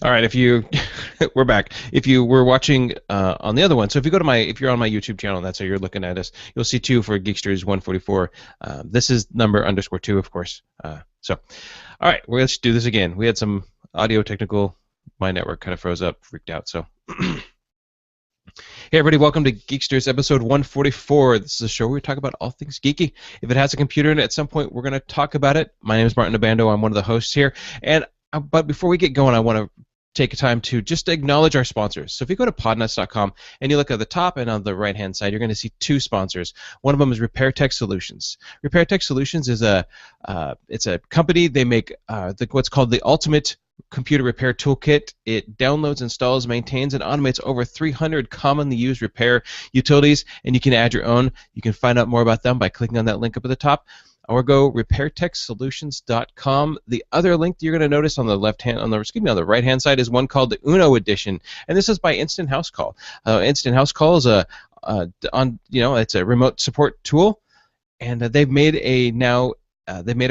All right, if you we're back. If you were watching on the other one, so if you go to if you're on my YouTube channel, that's how you're looking at us. You'll see two for Geeksters 144. This is number underscore two, of course. All right, let's do this again. We had some audio technical. My network kind of froze up, freaked out. So, hey everybody, welcome to Geeksters episode 144. This is a show where we talk about all things geeky. If it has a computer in it, at some point we're going to talk about it. My name is Martin Abando. I'm one of the hosts here, and but before we get going, I want to take time to just acknowledge our sponsors. So if you go to podnuts.com and you look at the top and on the right-hand side, you're going to see two sponsors. One of them is Repair Tech Solutions. Repair Tech Solutions is it's a company. They make what's called the Ultimate Computer Repair Toolkit. It downloads, installs, maintains, and automates over 300 commonly used repair utilities, and you can add your own. You can find out more about them by clicking on that link up at the top, or go repairtechsolutions.com. The other link that you're going to notice on the right hand side is one called the Uno Edition, and this is by Instant House Call. Instant House Call is it's a remote support tool, and they've made a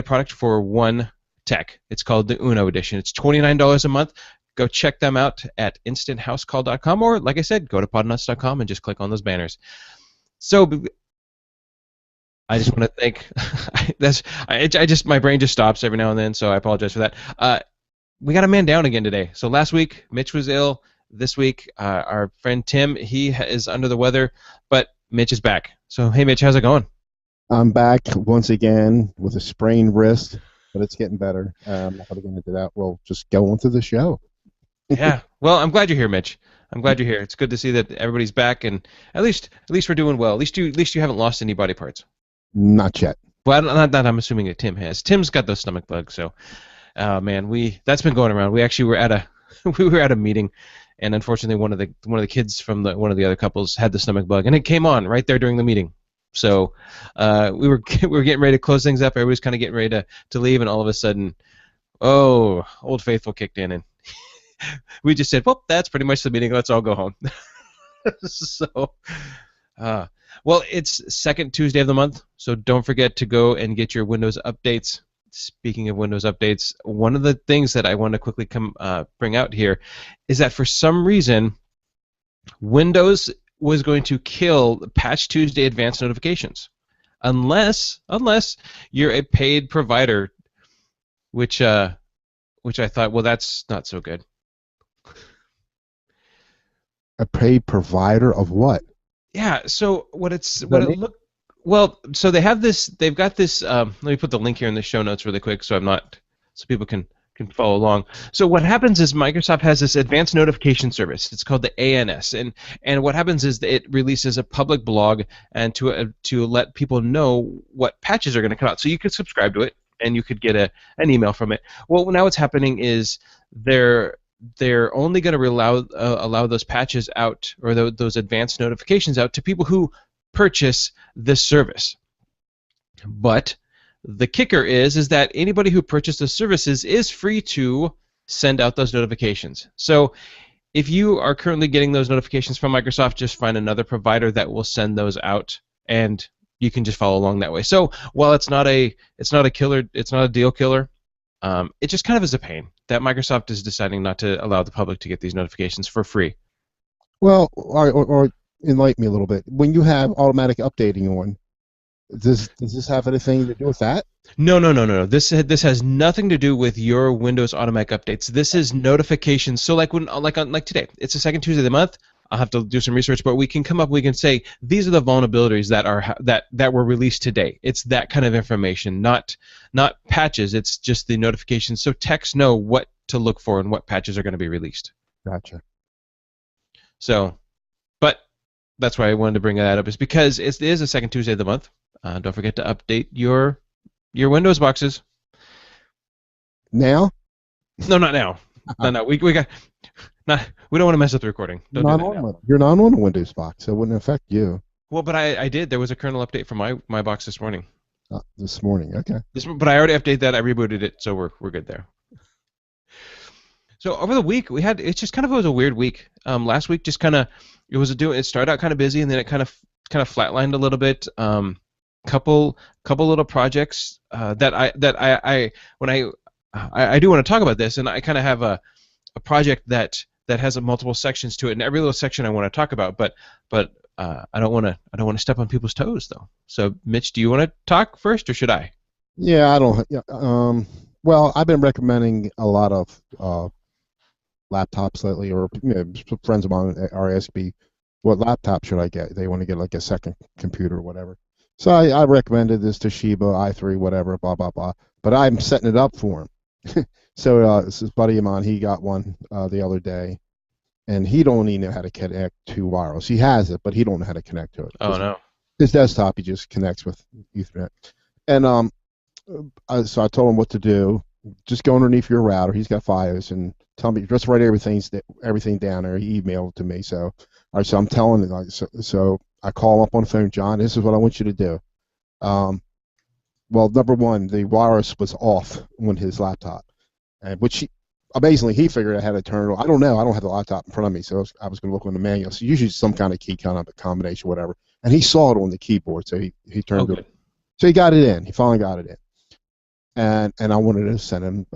product for one tech. It's called the Uno Edition. It's $29 a month. Go check them out at instanthousecall.com, or like I said, go to podnuts.com and just click on those banners. So I just want to thank. My brain just stops every now and then, so I apologize for that. We got a man down again today. So last week Mitch was ill. This week our friend Tim, he is under the weather, but Mitch is back. So hey Mitch, how's it going? I'm back once again with a sprained wrist, but it's getting better. I'm not going to get into that. We'll just go on to the show. Yeah. Well, I'm glad you're here, Mitch. I'm glad you're here. It's good to see that everybody's back, and at least we're doing well. At least you haven't lost any body parts. Not yet. Well, not I'm assuming that Tim has. Tim's got those stomach bugs, so man, that's been going around. We actually were at a meeting, and unfortunately one of the kids from one of the other couples had the stomach bug, and it came on right there during the meeting. So we were getting ready to close things up. Everybody's kind of getting ready to leave, and all of a sudden, Old Faithful kicked in, and we just said, well, that's pretty much the meeting. Let's all go home. So. Well, it's second Tuesday of the month, so don't forget to go and get your Windows updates. Speaking of Windows updates, one of the things that I want to quickly bring out here is that for some reason, Windows was going to kill Patch Tuesday advanced notifications, unless you're a paid provider, which I thought, well, that's not so good. A paid provider of what? Yeah, so so they have this. They've got this. Let me put the link here in the show notes really quick, so people can follow along. So what happens is Microsoft has this advanced notification service. It's called the ANS, and what happens is that it releases a public blog and to let people know what patches are going to come out. So you could subscribe to it and you could get an email from it. Well, now what's happening is they're only going to allow those patches out, or those advanced notifications out, to people who purchase this service. But the kicker is that anybody who purchased the services is free to send out those notifications. So if you are currently getting those notifications from Microsoft, just find another provider that will send those out, and you can just follow along that way. So while it's not a killer, it's not a deal killer. It just kind of is a pain that Microsoft is deciding not to allow the public to get these notifications for free. Well, or enlighten me a little bit. When you have automatic updating on, does this have anything to do with that? No. This has nothing to do with your Windows automatic updates. This is notifications. So like today, it's the second Tuesday of the month. I'll have to do some research, but we can say these are the vulnerabilities that were released today. It's that kind of information, not patches. It's just the notifications, so techs know what to look for and what patches are going to be released. Gotcha. So, but that's why I wanted to bring that up, is because it is the second Tuesday of the month. Don't forget to update your Windows boxes. Now? No, not now. No. We got. We don't want to mess up the recording. You're not on a Windows box, so it wouldn't affect you. Well, but I did. There was a kernel update for my box this morning. This morning, okay. But I already updated that. I rebooted it, so we're good there. So over the week it was a weird week. Last week just it started out kind of busy, and then it kind of flatlined a little bit. Couple little projects that I do want to talk about this, and I kind of have a project that has multiple sections to it, and every little section I want to talk about, but I don't want to step on people's toes though. So Mitch, do you want to talk first or should I? Yeah, I don't. Yeah, well, I've been recommending a lot of laptops lately, or friends of mine are asking me, what laptop should I get? They want to get like a second computer or whatever. So I recommended this Toshiba i3, whatever, blah blah blah. But I'm setting it up for him. So this is buddy of mine. He got one the other day, and he don't even know how to connect to wireless. He has it, but he don't know how to connect to it Oh because no. his desktop he just connects with Ethernet. And so I told him what to do. Just go underneath your router. He's got FiOS, and tell me just write everything down there. He emailed it to me. So, all right, so I'm telling him. So I call him up on the phone, John. This is what I want you to do. Well, number one, the wireless was off on his laptop, and amazingly he figured I had to turn it on. I don't know. I don't have the laptop in front of me, so I was going to look on the manual. So usually some kind of key kind of a combination, whatever. And he saw it on the keyboard, so he turned it. So he got it in. He finally got it in. And I wanted to send him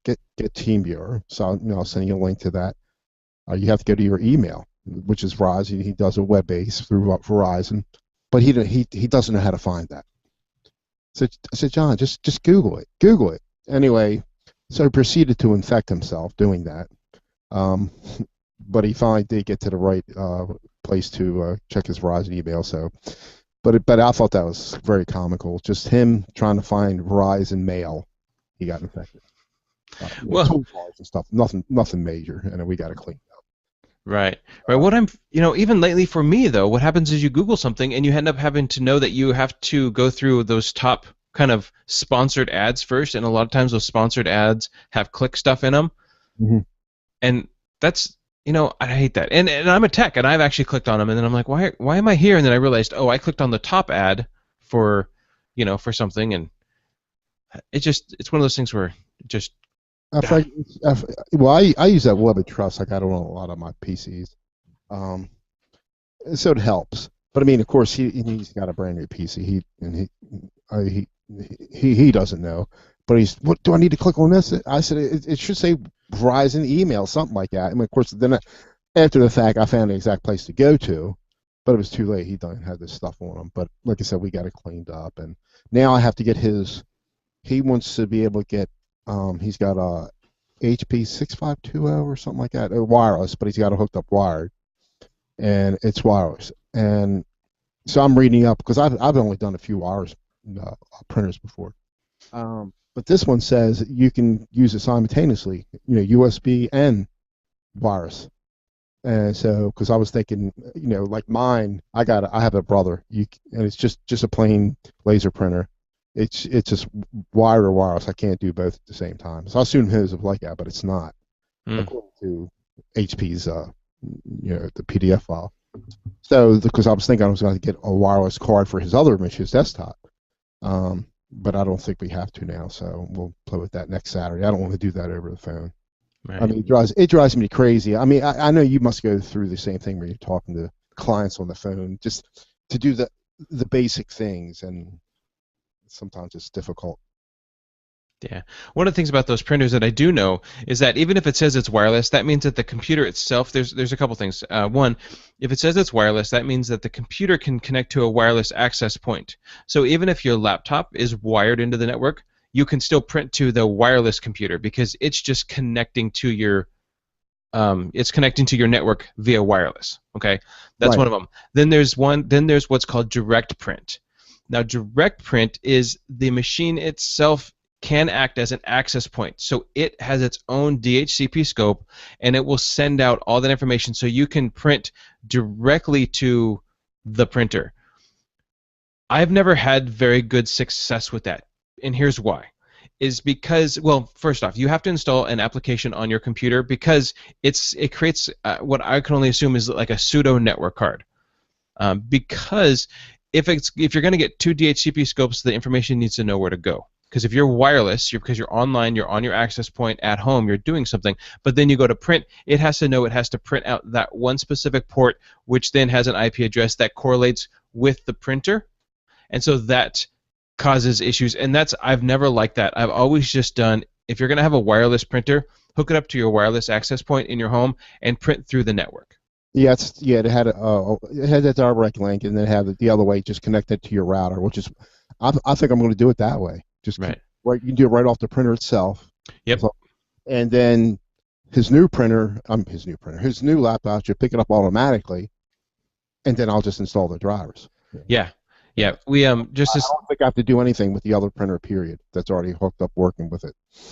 get TeamViewer, so I'll send you a link to that. You have to go to your email, which is Verizon. He does a web base through Verizon, but he doesn't know how to find that. So I said, John, just Google it. Google it anyway. So he proceeded to infect himself doing that, but he finally did get to the right place to check his Verizon email. So. But I thought that was very comical. Just him trying to find Verizon mail, he got infected. Well, toolbars and stuff, nothing major, and then we got to clean it up. right. What even lately for me though, what happens is you Google something and you end up having to know that you have to go through those top kind of sponsored ads first, and a lot of times those sponsored ads have click stuff in them, and that's. I hate that. And I'm a tech, and I've actually clicked on them, and then I'm like, why am I here? And then I realized, oh, I clicked on the top ad for something, and it's one of those things where it just. Well, I use that Web of Trust. I got it on a lot of my PCs, so it helps. But I mean, of course, he's got a brand new PC. He doesn't know. But what do I need to click on this? I said it should say Verizon email, something like that. I mean, of course, then after the fact, I found the exact place to go to, but it was too late. He done had this stuff on him. But like I said, we got it cleaned up, and now I have to get his. He wants to be able to get. He's got a HP 6520 or something like that, wireless, but he's got it hooked up wired, and it's wireless. And so I'm reading up because I've only done a few wireless printers before. But this one says you can use it simultaneously, USB and wireless. And so, because I was thinking, like mine, I have a brother, and it's just a plain laser printer. It's just wired or wireless. I can't do both at the same time. So I assume his is like that, but it's not, according to HP's, the PDF file. So, because I was thinking I was going to get a wireless card for his desktop. But I don't think we have to now, so we'll play with that next Saturday. I don't want to do that over the phone. Right. I mean, it drives me crazy. I mean, I know you must go through the same thing where you're talking to clients on the phone just to do the basic things, and sometimes it's difficult. Yeah. One of the things about those printers that I do know is that even if it says it's wireless, that means that the computer itself, there's a couple things. One, if it says it's wireless, that means that the computer can connect to a wireless access point. So even if your laptop is wired into the network, you can still print to the wireless computer because it's just connecting to your network via wireless. Okay, that's right. One of them. Then there's what's called direct print. Now, direct print is the machine itself can act as an access point. So it has its own DHCP scope, and it will send out all that information so you can print directly to the printer. I've never had very good success with that, and here's why. Is because, well, first off, you have to install an application on your computer because it creates what I can only assume is like a pseudo network card. Because if you're going to get two DHCP scopes, the information needs to know where to go. Because if you're wireless, because you're online, you're on your access point at home, you're doing something, but then you go to print, it has to know it has to print out that one specific port, which then has an IP address that correlates with the printer, and so that causes issues. And I've never liked that. I've always just done, if you're going to have a wireless printer, hook it up to your wireless access point in your home, and print through the network. Yeah, it had that direct link, and then have it the other way, just connect it to your router, which is, I think I'm going to do it that way. Right. Right, you can do it right off the printer itself. Yep. So, and then his new laptop should pick it up automatically, and then I'll just install the drivers. Yeah. Yeah. Yeah. We just I as don't think I have to do anything with the other printer. Period. That's already hooked up, working with it. Yeah.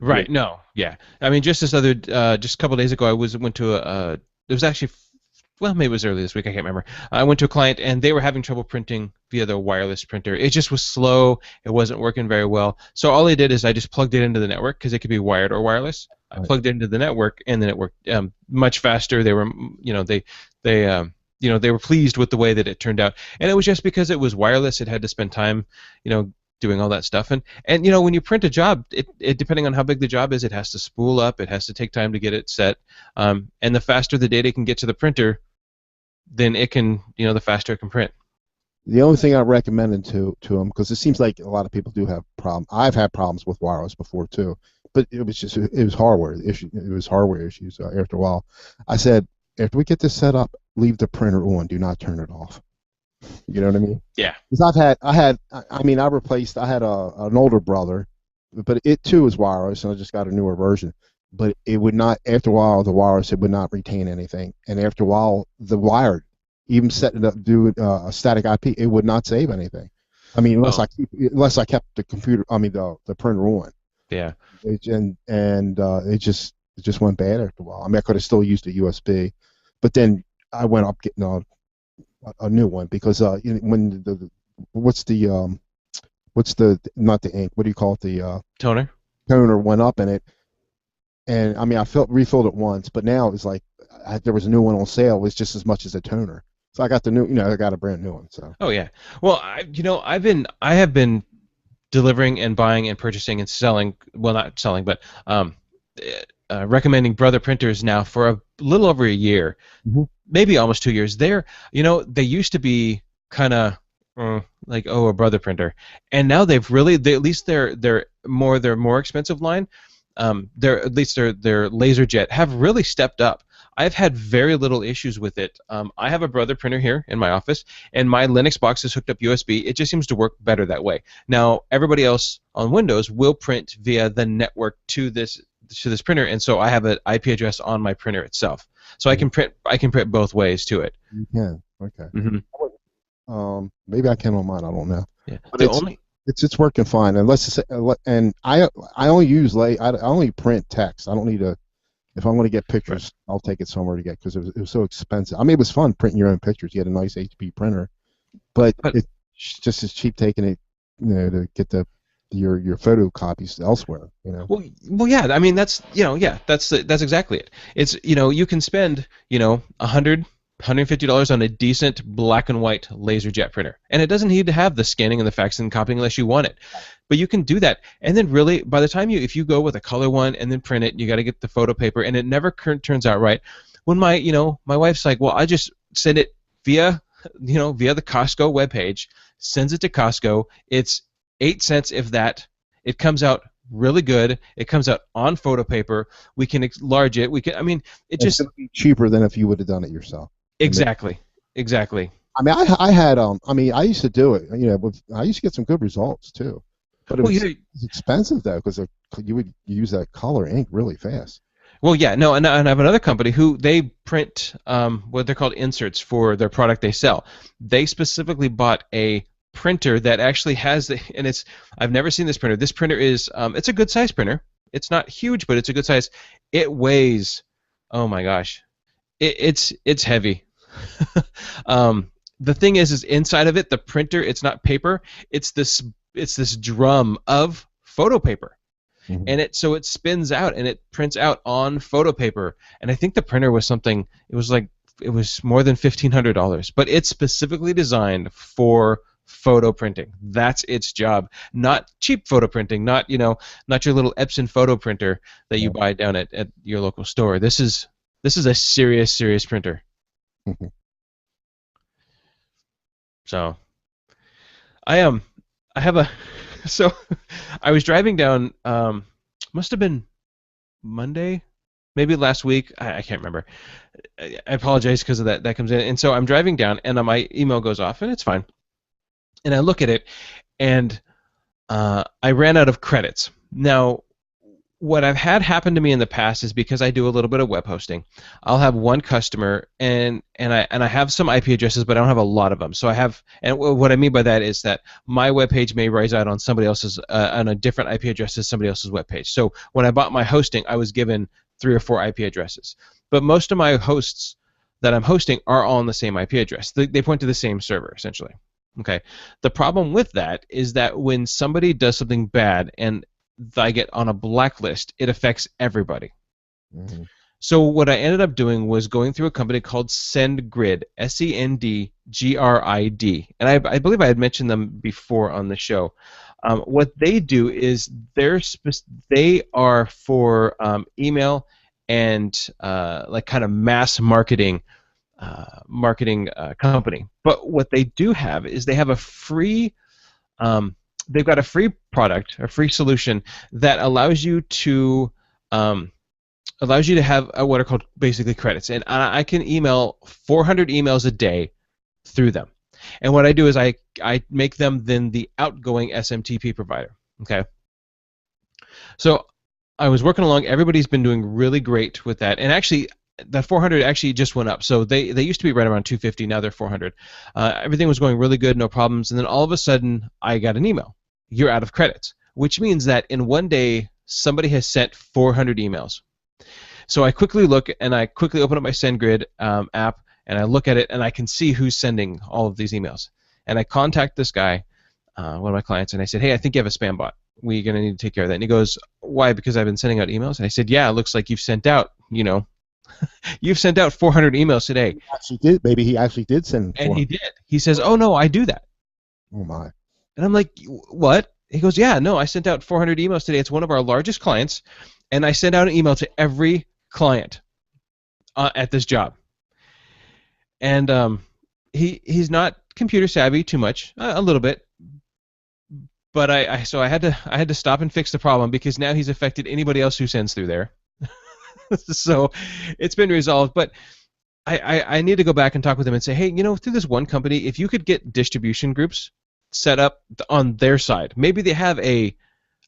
right. No. Yeah. I mean, just a couple days ago, I went to it was actually, well, maybe it was early this week. I can't remember. I went to a client and they were having trouble printing via the wireless printer. It just was slow. It wasn't working very well. So all I did is I just plugged it into the network because it could be wired or wireless. I Right. plugged it into the network and then it worked much faster. They were, they were pleased with the way that it turned out. And it was just because it was wireless. It had to spend time, you know, doing all that stuff. And when you print a job, it depending on how big the job is, it has to spool up. It has to take time to get it set. And the faster the data can get to the printer, then it can, the faster it can print. The only thing I recommended to him, because it seems like a lot of people do have problems. I've had problems with wireless before too, but it was hardware issue. It was hardware issues. After a while, I said, after we get this set up, leave the printer on. Do not turn it off. You know what I mean? Yeah. Because I had an older brother, but it too is wireless, and I just got a newer version. But it would not, after a while, the wireless, it would not retain anything, and after a while, the wired, even setting it up, doing a static IP, it would not save anything. I mean, Oh, unless I kept the computer, the printer on, yeah. it just went bad after a while. I mean, I could have still used a USB, but then I went up getting a new one because when what's the not the ink, what do you call it, the Toner? toner went up in it, and I mean I refilled it once, but now it's like there was a new one on sale. It was just as much as a toner, so I got I got a brand new one. So Oh yeah. Well, I have been delivering and buying and purchasing and selling, well, not selling, but recommending Brother printers now for a little over a year, Mhm. maybe almost 2 years. They used to be kind of like, oh, a Brother printer, and now at least their more expensive line, at least their LaserJet have really stepped up. I've had very little issues with it. I have a Brother printer here in my office, and my Linux box is hooked up USB. It just seems to work better that way. Now, everybody else on Windows will print via the network to this printer, and so I have an IP address on my printer itself, so I can print both ways to it. you can. Okay. Hmm. Maybe I can on mine. I don't know, Yeah. but The only it's working fine. And I only use I only print text. I don't need to. If I'm going to get Right. pictures, I'll take it somewhere to get, because it was so expensive. I mean, it was fun printing your own pictures. You had a nice HP printer, but But it's just as cheap taking it, to get your photocopies elsewhere. well, yeah. I mean, that's exactly it. It's you can spend $150 on a decent black and white LaserJet printer, and it doesn't need to have the scanning and the faxing and copying unless you want it. But you can do that, and then really, by the time if you go with a color one and then print it, you got to get the photo paper, and it never turns out right. When my wife's like, well, I just send it via the Costco webpage, sends it to Costco. It's 8 cents, if that. It comes out really good. It comes out on photo paper. We can enlarge it. We can. I mean, it It's just going to be cheaper than if you would have done it yourself. exactly, exactly. I mean, I used to do it. I used to get some good results too, but Well, it's expensive though, because you would use that color ink really fast. well, yeah, no, and I have another company who they print what they're called inserts for their product they sell. They specifically bought a printer that actually has and I've never seen this printer. This printer is it's a good size printer. It's not huge, but it's a good size. It weighs, oh my gosh, it's heavy. The thing is inside of it, the printer, it's not paper. It's this drum of photo paper, Mhm. and it spins out and it prints out on photo paper. And I think the printer was something. It was more than $1,500, but it's specifically designed for photo printing. That's its job. Not cheap photo printing. Not your little Epson photo printer that you Yeah. buy down at your local store. This is a serious printer. Mhm. So I am. I have a. So I was driving down. Must have been Monday, maybe last week. I can't remember. I apologize because of that. That comes in, and so I'm driving down, and my email goes off, and it's fine. And I look at it, and I ran out of credits. Now, what I've had happen to me in the past is because I do a little bit of web hosting. I'll have one customer, and I have some IP addresses, but I don't have a lot of them. So I have, and what I mean by that is that my web page may rise out on somebody else's on a different IP address as somebody else's web page. So when I bought my hosting, I was given 3 or 4 IP addresses, but most of my hosts that I'm hosting are all on the same IP address. They point to the same server essentially. Okay. The problem with that is that when somebody does something bad and I get on a blacklist, it affects everybody. Mm-hmm. So what I ended up doing was going through a company called SendGrid, SendGrid, and I believe I had mentioned them before on the show. What they do is they are for email and like kind of mass marketing company. But what they do have is they have a free they've got a free product, a free solution that allows you to have what are called basically credits, and I can email 400 emails a day through them. And what I do is I make them then the outgoing SMTP provider. Okay. So I was working along. Everybody's been doing really great with that, and actually. That 400 actually just went up. So they used to be right around 250. Now they're 400. Everything was going really good, no problems. And then all of a sudden, I got an email. You're out of credits, which means that in one day, somebody has sent 400 emails. So I quickly look, and I quickly open up my SendGrid app, and I look at it, and I can see who's sending all of these emails. And I contact this guy, one of my clients, and I said, hey, I think you have a spam bot. We're going to need to take care of that. And he goes, why? Because I've been sending out emails? And I said, yeah, it looks like you've sent out, you've sent out 400 emails today. He actually did. Maybe he actually did send. And he did. He says, oh, no, I do that. Oh, my. And I'm like, what? He goes, yeah, no, I sent out 400 emails today. It's one of our largest clients, and I sent out an email to every client at this job. And he's not computer savvy too much, a little bit, but so I had to stop and fix the problem because now he's affected anybody else who sends through there. So it's been resolved, but I need to go back and talk with him and say, hey, through this one company, if you could get distribution groups set up on their side, maybe they have a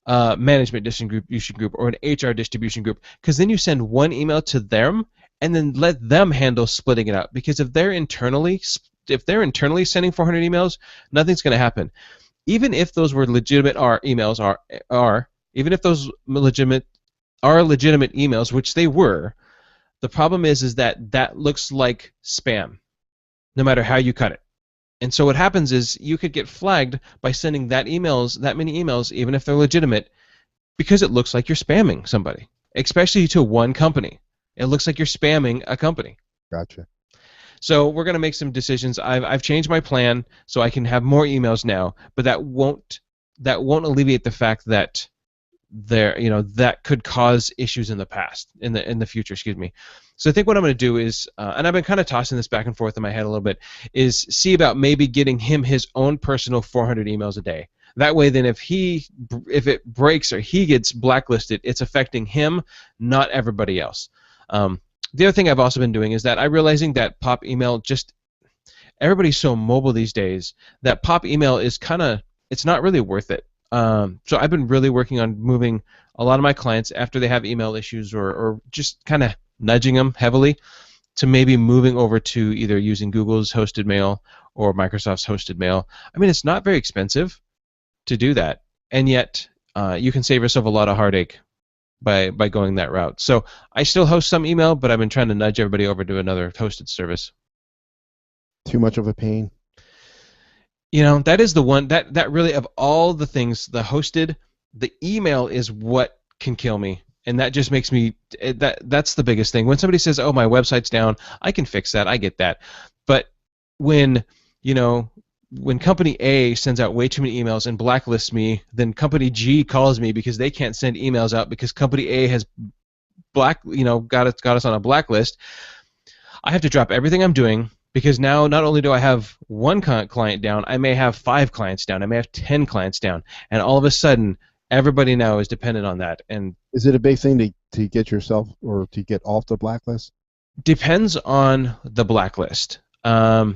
management distribution group or an HR distribution group, because then you send one email to them and then let them handle splitting it out. Because if they're internally sending 400 emails, nothing's going to happen. Even if those were legitimate emails even if those are legitimate emails, which they were, the problem is that looks like spam, no matter how you cut it. And so what happens is you could get flagged by sending that many emails, even if they're legitimate, because it looks like you're spamming somebody, especially to one company. It looks like you're spamming a company. Gotcha. So we're going to make some decisions. I've changed my plan so I can have more emails now, but that won't alleviate the fact that that could cause issues in the future, excuse me. So I think what I'm going to do is, and I've been kind of tossing this back and forth in my head a little bit, is see about maybe getting him his own personal 400 emails a day. That way, then if it breaks or he gets blacklisted, it's affecting him, not everybody else. The other thing I've also been doing is that I'm realizing that pop email everybody's so mobile these days that pop email is it's not really worth it. So I've been really working on moving a lot of my clients after they have email issues or just kind of nudging them heavily to maybe moving over to either using Google's hosted mail or Microsoft's hosted mail. I mean, it's not very expensive to do that, and yet you can save yourself a lot of heartache by going that route. So I still host some email, but I've been trying to nudge everybody over to another hosted service. Too much of a pain. That is the one that really, of all the things, the email is what can kill me, and that just makes me that's the biggest thing. When somebody says, "Oh, my website's down," I can fix that. I get that, but when company A sends out way too many emails and blacklists me, then company G calls me because they can't send emails out because company A has got us on a blacklist. I have to drop everything I'm doing. Because now not only do I have one client down, I may have 5 clients down, I may have 10 clients down, and all of a sudden everybody now is dependent on that, and Is it a big thing to get yourself or to get off the blacklist? Depends on the blacklist. A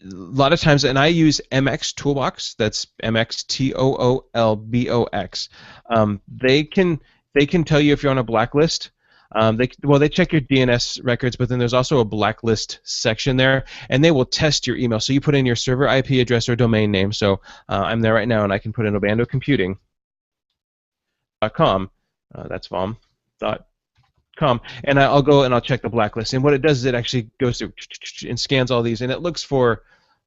lot of times, and I use MX Toolbox. That's MXTOOLBOX. They can tell you if you're on a blacklist. They check your DNS records, but then there's also a blacklist section there, and they will test your email. So you put in your server IP address or domain name. So I'm there right now, and I can put in obandocomputing.com. That's vom.com, and I'll go and I'll check the blacklist. And what it does is it actually goes through and scans all these, and it looks for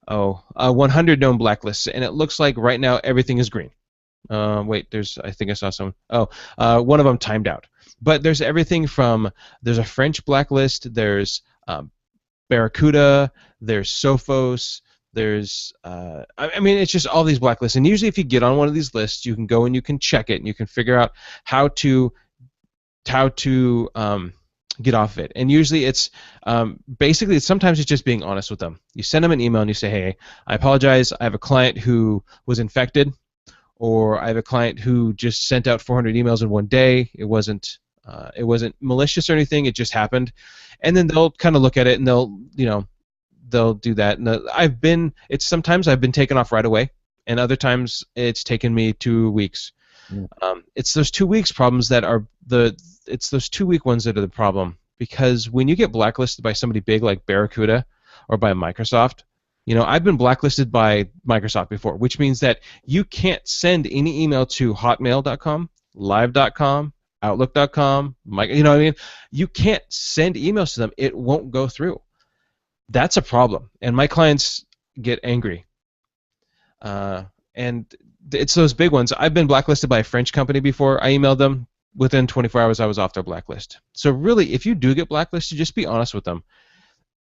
100 known blacklists, and it looks like right now everything is green. Wait, I think I saw some. One of them timed out. But there's everything from, there's a French blacklist, there's Barracuda, there's Sophos, there's, I mean, it's just all these blacklists. And usually if you get on one of these lists, you can go and you can check it, and you can figure out how to get off of it. And usually it's basically, sometimes it's just being honest with them. You send them an email and you say, hey, I apologize, I have a client who was infected, or I have a client who just sent out 400 emails in one day. It wasn't malicious or anything. It just happened, and then they'll kind of look at it and they'll do that. And sometimes I've been taken off right away, and other times it's taken me 2 weeks. It's those 2 weeks problems that are it's those 2 week ones that are the problem, because when you get blacklisted by somebody big like Barracuda or by Microsoft. I've been blacklisted by Microsoft before, which means that you can't send any email to hotmail.com, live.com, outlook.com, you know what I mean? You can't send emails to them. It won't go through. That's a problem, and my clients get angry. And it's those big ones. I've been blacklisted by a French company before. I emailed them. Within 24 hours, I was off their blacklist. So really, if you do get blacklisted, just be honest with them.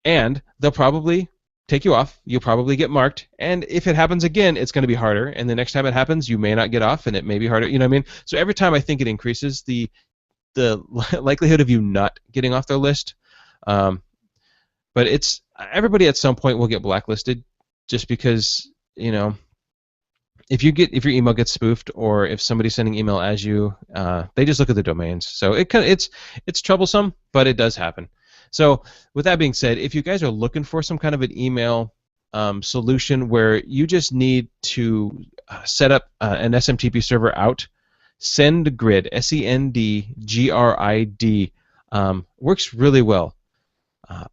And they'll probably take you off. You'll probably get marked, and if it happens again, it's going to be harder. And the next time it happens, you may not get off, and it may be harder. You know what I mean? So every time I think it increases the likelihood of you not getting off their list. But it's everybody at some point will get blacklisted, just because if your email gets spoofed, or if somebody's sending email as you, they just look at the domains. So it's troublesome, but it does happen. So with that being said, if you guys are looking for some kind of an email solution where you just need to set up an SMTP server out, SendGrid, SendGrid, works really well.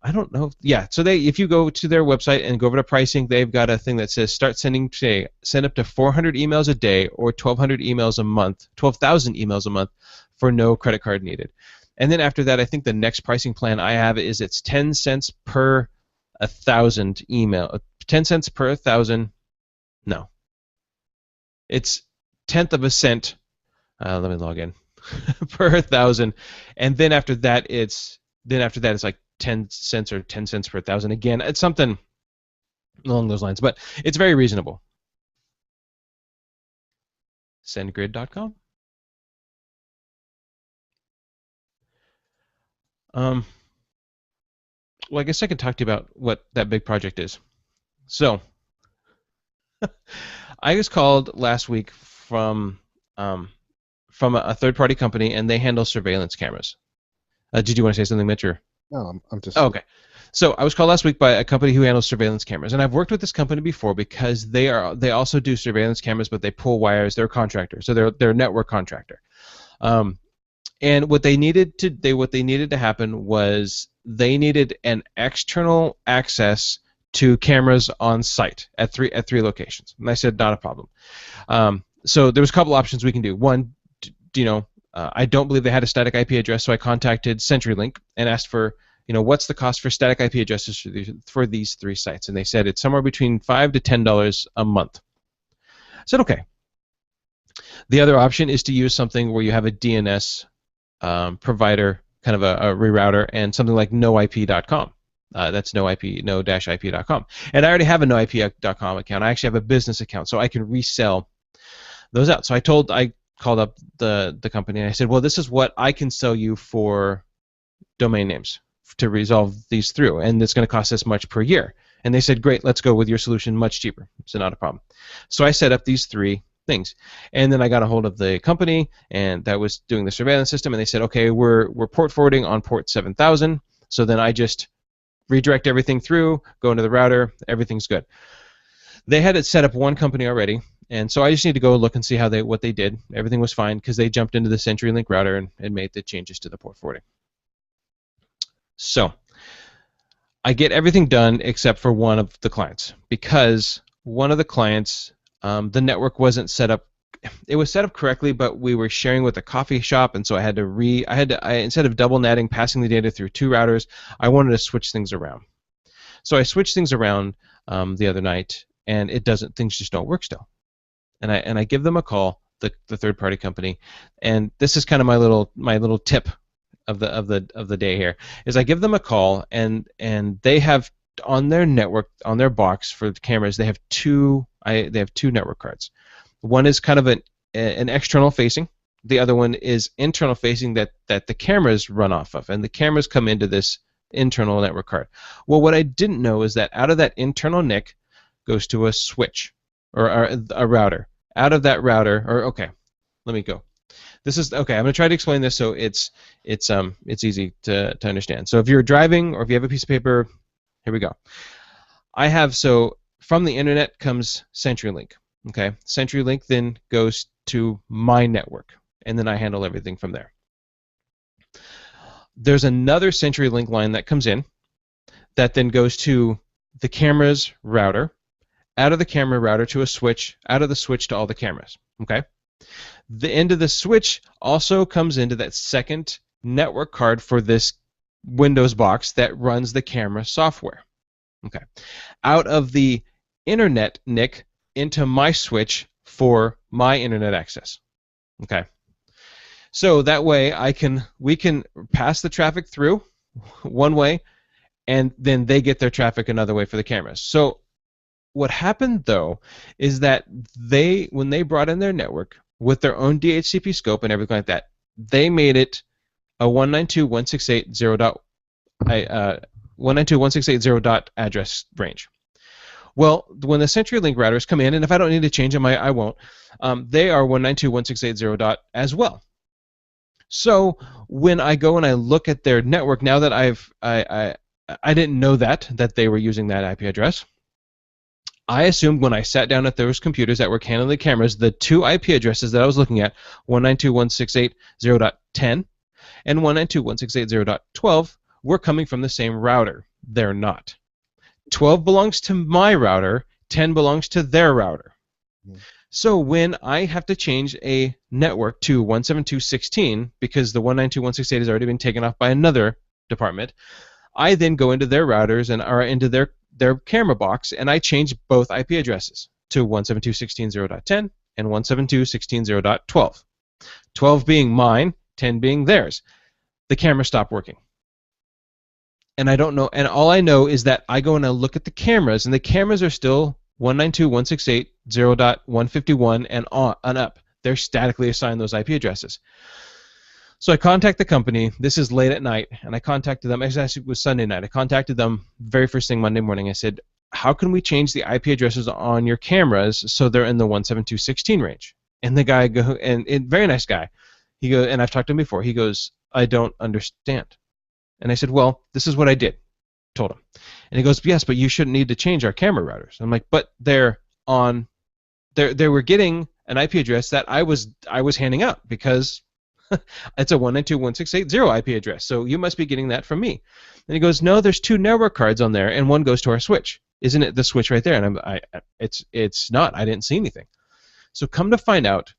I don't know. Yeah, so if you go to their website and go over to pricing, they've got a thing that says start sending today, send up to 400 emails a day or 1,200 emails a month, 12,000 emails a month for no credit card needed. And then after that, I think the next pricing plan I have is it's 10 cents per 1,000 email. 10 cents per 1,000. No. It's tenth of a cent. Let me log in. Per 1,000. And then after that, it's like 10 cents or 10 cents per 1,000. Again, it's something along those lines, but it's very reasonable. SendGrid.com. Well, I guess I could talk to you about what that big project is. So, I was called last week from a third-party company, and they handle surveillance cameras. Did you want to say something, Mitch? Or? No, I'm just. Oh, okay. So I was called last week by a company who handles surveillance cameras, and I've worked with this company before because they also do surveillance cameras, but they pull wires. They're a contractor, so they're a network contractor. And what they needed to happen was they needed an external access to cameras on site at three locations. And I said, not a problem. So there was a couple options we can do. One, I don't believe they had a static IP address, so I contacted CenturyLink and asked for, what's the cost for static IP addresses for these three sites? And they said it's somewhere between $5 to $10 a month. I said, okay. The other option is to use something where you have a DNS provider, kind of a rerouter, and something like noip.com. That's no-ip.com. And I already have a noip.com account. I actually have a business account, so I can resell those out. So I called up the company and I said, well, this is what I can sell you for domain names to resolve these through, and it's going to cost this much per year. And they said, great, let's go with your solution, much cheaper. So not a problem. So I set up these three things. And then I got a hold of the company and that was doing the surveillance system, and they said, okay, we're port forwarding on port 7000. So then I just redirect everything through, go into the router, everything's good. They had it set up one company already, and so I just need to go look and see what they did. Everything was fine because they jumped into the CenturyLink router and made the changes to the port forwarding. So I get everything done except for one of the clients, because one of the clients, the network wasn't set up. It was set up correctly, but we were sharing with a coffee shop, and so I had to instead of double netting, passing the data through two routers, I wanted to switch things around. So I switched things around the other night, and things just don't work still. And I give them a call, the third party company, and this is kind of my little tip of the day here, is I give them a call, and they have on their network, on their box for the cameras, they have two network cards. One is kind of an external facing. The other one is internal facing that the cameras run off of, and the cameras come into this internal network card. Well, what I didn't know is that out of that internal NIC goes to a switch or a router. Out of that router, let me go. This is okay. I'm going to try to explain this so it's easy to understand. So if you're driving or if you have a piece of paper, here we go. From the internet comes CenturyLink. Okay, CenturyLink then goes to my network, and then I handle everything from there. There's another CenturyLink line that comes in that then goes to the camera's router, out of the camera router to a switch, out of the switch to all the cameras. Okay, the end of the switch also comes into that second network card for this Windows box that runs the camera software. Okay, out of the internet NIC into my switch for my internet access. Okay, so that way we can pass the traffic through one way, and then they get their traffic another way for the cameras. So what happened though is that when they brought in their network with their own DHCP scope and everything like that, they made it a 192.168.0 dot address range. Well, when the CenturyLink routers come in, and if I don't need to change them, I won't. They are 192.168.0 dot as well. So when I go and I look at their network, now that I didn't know that they were using that IP address, I assumed when I sat down at those computers that were handling the cameras, the two IP addresses that I was looking at, 192.168.0.10 and 192.168.0.12, were coming from the same router. They're not. 12 belongs to my router, 10 belongs to their router. So when I have to change a network to 172.16 because the 192.168 has already been taken off by another department, I then go into their routers or into their camera box, and I change both IP addresses to 172.16.0.10 and 172.16.0.12. 12 being mine, 10 being theirs. The camera stopped working. And I don't know, and all I know is that I go and I look at the cameras, and the cameras are still 192.168.0.151 and up. They're statically assigned those IP addresses. So I contact the company. This is late at night, and I contacted them. Actually, it was Sunday night. I contacted them very first thing Monday morning. I said, how can we change the IP addresses on your cameras so they're in the 172.16 range? And the guy very nice guy. He goes, and I've talked to him before. He goes, I don't understand. And I said, well, this is what I did. Told him. And he goes, yes, but you shouldn't need to change our camera routers. I'm like, but they were getting an IP address that I was handing out because it's a 192.168.0 IP address. So you must be getting that from me. And he goes, no, there's two network cards on there, and one goes to our switch. Isn't it the switch right there? And it's not. I didn't see anything. So come to find out,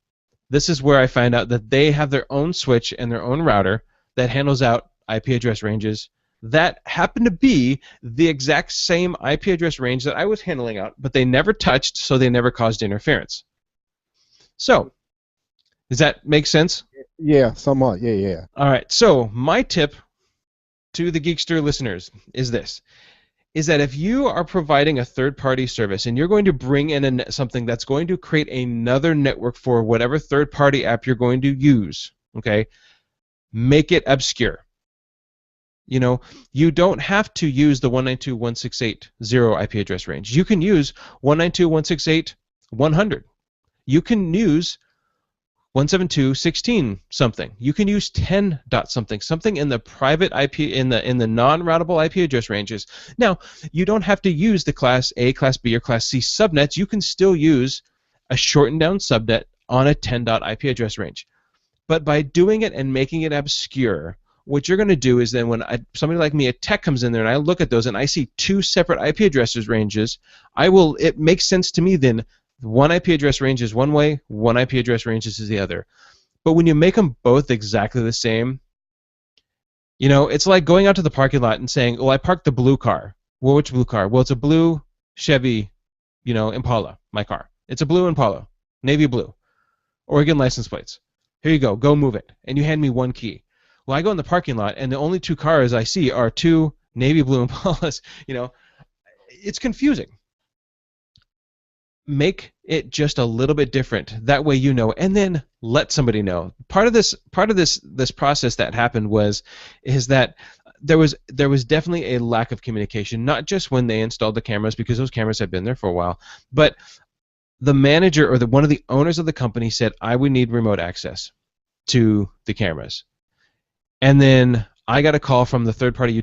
this is where I find out that they have their own switch and their own router that handles out IP address ranges that happen to be the exact same IP address range that I was handling out, but they never touched, so they never caused interference. So, does that make sense? Yeah, somewhat. Yeah. All right. So, my tip to the Geekster listeners is this: is that if you are providing a third-party service and you're going to bring in something that's going to create another network for whatever third-party app you're going to use, okay, make it obscure. You know, you don't have to use the 192.168.0 IP address range. You can use 192.168.100. You can use 172.16 something. You can use 10 dot something in the private IP, in the non-routable IP address ranges. Now, you don't have to use the class A, class B, or class C subnets. You can still use a shortened down subnet on a 10 dot IP address range. But by doing it and making it obscure, what you're going to do is then when somebody like me, a tech, comes in there and I look at those and I see two separate IP addresses ranges, it makes sense to me then one IP address range is one way, one IP address range is the other. But when you make them both exactly the same, it's like going out to the parking lot and saying, "Oh, I parked the blue car." Well, which blue car? Well, it's a blue Chevy, Impala, my car. It's a blue Impala, navy blue, Oregon license plates. Here you go move it. And you hand me one key. Well, I go in the parking lot, and the only two cars I see are two navy blue Impalas. It's confusing. Make it just a little bit different. That way and then let somebody know. Part of this process that happened is that there was definitely a lack of communication, not just when they installed the cameras, because those cameras had been there for a while, but the manager or one of the owners of the company said, "I would need remote access to the cameras." And then I got a call from the third-party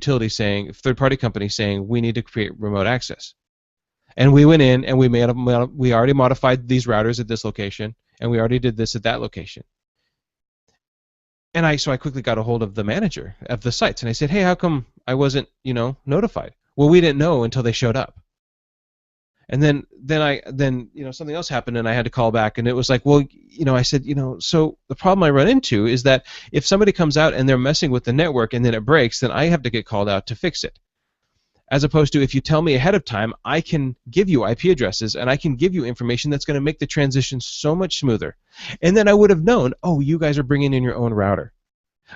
company saying, "We need to create remote access." And we went in and we already modified these routers at this location, and we already did this at that location. And so I quickly got a hold of the manager of the sites, and I said, "Hey, how come I wasn't, notified?" "Well, we didn't know until they showed up." And then something else happened, and I had to call back, and it was like, well, I said, so the problem I run into is that if somebody comes out and they're messing with the network and then it breaks, then I have to get called out to fix it. As opposed to if you tell me ahead of time, I can give you IP addresses and I can give you information that's going to make the transition so much smoother. And then I would have known, oh, you guys are bringing in your own router.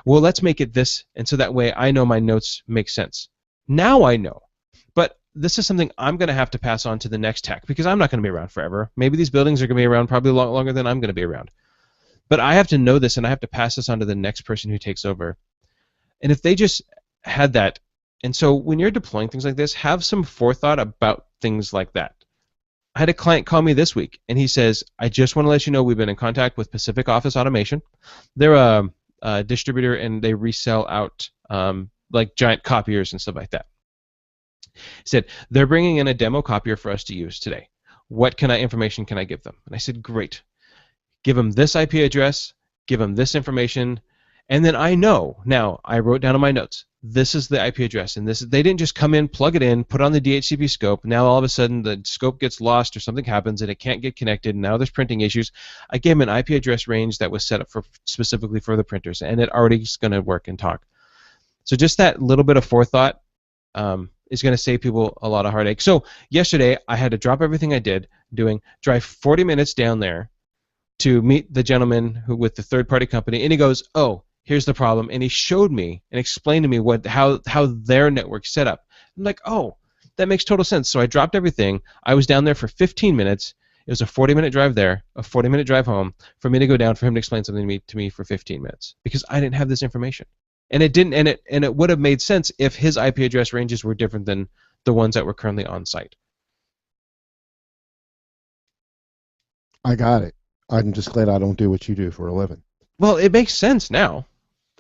Well, let's make it this, and so that way I know my notes make sense. Now I know. But this is something I'm going to have to pass on to the next tech, because I'm not going to be around forever. Maybe these buildings are going to be around probably a lot longer than I'm going to be around. But I have to know this, and I have to pass this on to the next person who takes over. And if they just had that, and so when you're deploying things like this, have some forethought about things like that. I had a client call me this week, and he says, "I just want to let you know we've been in contact with Pacific Office Automation. They're a distributor, and they resell out like giant copiers and stuff like that." He said, "They're bringing in a demo copier for us to use today. What information can I give them?" And I said, "Great. Give them this IP address, give them this information, and then I know." Now, I wrote down in my notes, this is the IP address, and they didn't just come in, plug it in, put on the DHCP scope. Now all of a sudden the scope gets lost or something happens and it can't get connected, and now there's printing issues. I gave them an IP address range that was set up specifically for the printers, and it already is going to work and talk. So just that little bit of forethought is going to save people a lot of heartache. So yesterday I had to drop everything I did drive 40 minutes down there to meet the gentleman with the third-party company, and he goes, "Oh, here's the problem," and he showed me and explained to me how their network's set up. I'm like, "Oh, that makes total sense." So I dropped everything. I was down there for 15 minutes. It was a 40-minute drive there, a 40-minute drive home, for me to go down for him to explain something to me for 15 minutes, because I didn't have this information. And it didn't, and it would have made sense if his IP address ranges were different than the ones that were currently on site. I got it. I'm just glad I don't do what you do for a living. Well, it makes sense now,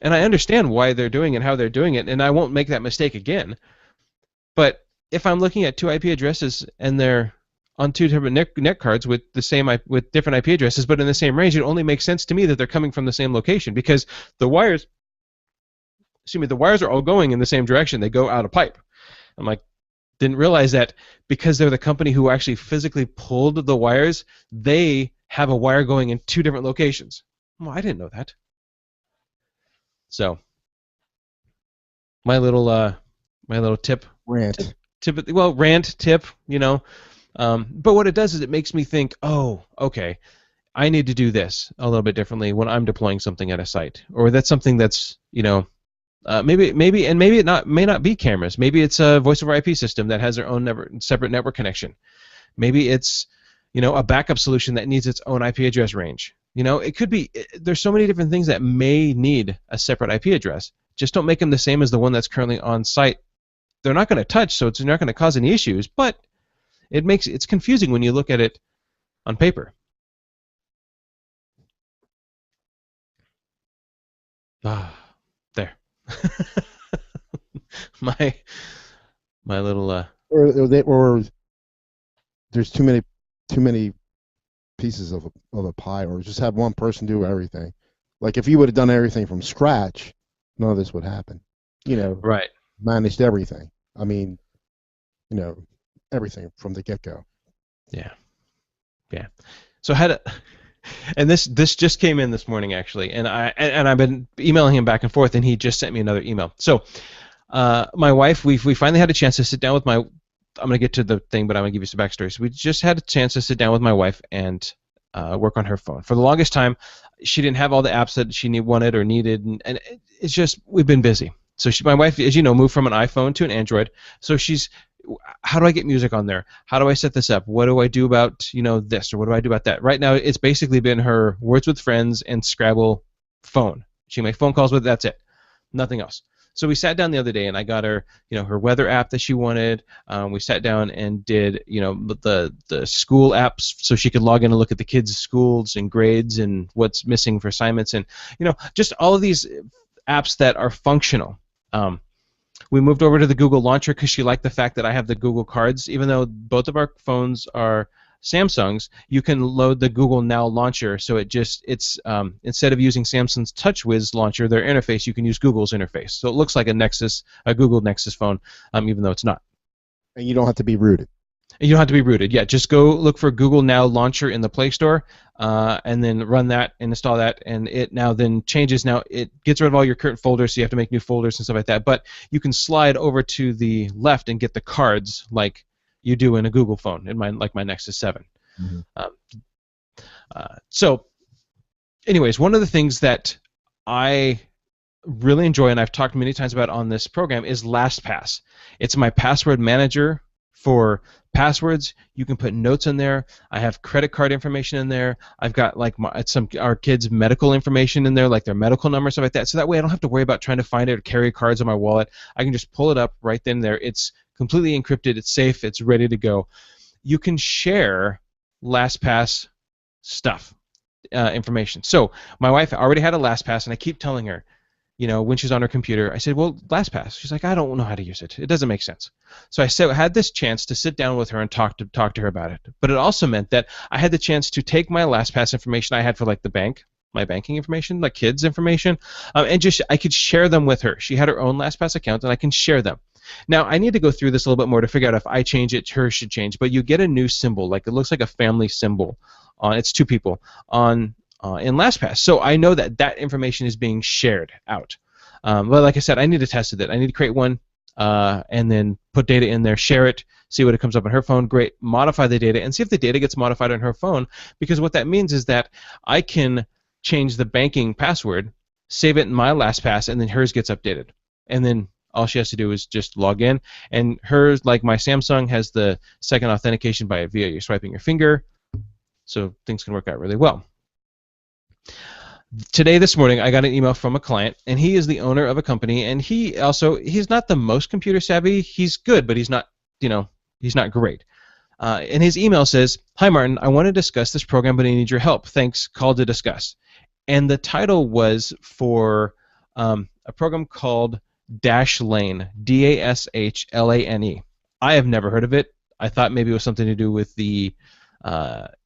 and I understand why they're doing it and how they're doing it, and I won't make that mistake again. But if I'm looking at two IP addresses and they're on two different net cards with different IP addresses, but in the same range, it only makes sense to me that they're coming from the same location, because the wires are all going in the same direction. They go out of pipe. I'm like, didn't realize that because they're the company who actually physically pulled the wires, they have a wire going in two different locations. Well, I didn't know that. So my little tip. Rant. Rant tip. But what it does is it makes me think, oh, okay, I need to do this a little bit differently when I'm deploying something at a site, or that's something that's maybe it may not be cameras. Maybe it's a voice over IP system that has their own separate network connection. Maybe it's a backup solution that needs its own IP address range. It could be. There's so many different things that may need a separate IP address. Just don't make them the same as the one that's currently on site. They're not going to touch, so it's not going to cause any issues. But it's confusing when you look at it on paper. Ah, there. my my little Or there's too many pieces of a pie, or just have one person do everything. Like if you would have done everything from scratch, none of this would happen. You know, right. managed everything. I mean, you know, everything from the get go. Yeah. Yeah. So I had a, and this just came in this morning actually, and I've been emailing him back and forth, and he just sent me another email. So my wife, we finally had a chance to sit down with my. I'm gonna get to the thing, but I'm gonna give you some backstory. So we just had a chance to sit down with my wife and work on her phone. For the longest time, she didn't have all the apps that she wanted or needed, and it's just we've been busy. So my wife, as you know, moved from an iPhone to an Android. So she's, how do I get music on there? How do I set this up? What do I do about this, or what do I do about that? Right now, it's basically been her Words with Friends and Scrabble phone. She makes phone calls with it, that's it, nothing else. So we sat down the other day, and I got her, her weather app that she wanted. We sat down and did, the school apps, so she could log in and look at the kids' schools and grades and what's missing for assignments, and just all of these apps that are functional. We moved over to the Google Launcher because she liked the fact that I have the Google Cards. Even though both of our phones are Samsungs, you can load the Google Now Launcher. So it's instead of using Samsung's TouchWiz launcher, their interface, you can use Google's interface. So it looks like a Google Nexus phone, even though it's not. And you don't have to be rooted. You don't have to be rooted. Yeah, just go look for Google Now Launcher in the Play Store, and then run that and install that, and it now then changes. Now it gets rid of all your current folders, so you have to make new folders and stuff like that. But you can slide over to the left and get the cards like you do in a Google phone, in my Nexus 7. Mm-hmm. So, anyways, one of the things that I really enjoy, and I've talked many times about on this program, is LastPass. It's my password manager for passwords. You can put notes in there. I have credit card information in there. I've got like our kids' medical information in there, like their medical number, stuff like that. So that way I don't have to worry about trying to find it or carry cards on my wallet. I can just pull it up right then and there. It's completely encrypted. It's safe. It's ready to go. You can share LastPass stuff, information. So my wife already had a LastPass, and I keep telling her, when she's on her computer, I said, well, LastPass. She's like, I don't know how to use it. It doesn't make sense. So I had this chance to sit down with her and talk to her about it. But it also meant that I had the chance to take my LastPass information I had for like the bank, my banking information, like kids' information, and just I could share them with her. She had her own LastPass account, and I can share them. Now, I need to go through this a little bit more to figure out if I change it, hers should change. But you get a new symbol, like it looks like a family symbol. It's two people on in LastPass. So I know that information is being shared out. But like I said, I need to test it. I need to create one and then put data in there, share it, see what it comes up on her phone. Great. Modify the data and see if the data gets modified on her phone, because what that means is that I can change the banking password, save it in my LastPass, and then hers gets updated. And then all she has to do is just log in. And hers, like my Samsung, has the second authentication via you swiping your finger. So things can work out really well. Today, this morning, I got an email from a client, and he is the owner of a company, and he's not the most computer savvy. He's good, but he's not great. And his email says, "Hi Martin, I want to discuss this program, but I need your help. Thanks, call to discuss." And the title was for a program called Dashlane, Dashlane. I have never heard of it. I thought maybe it was something to do with the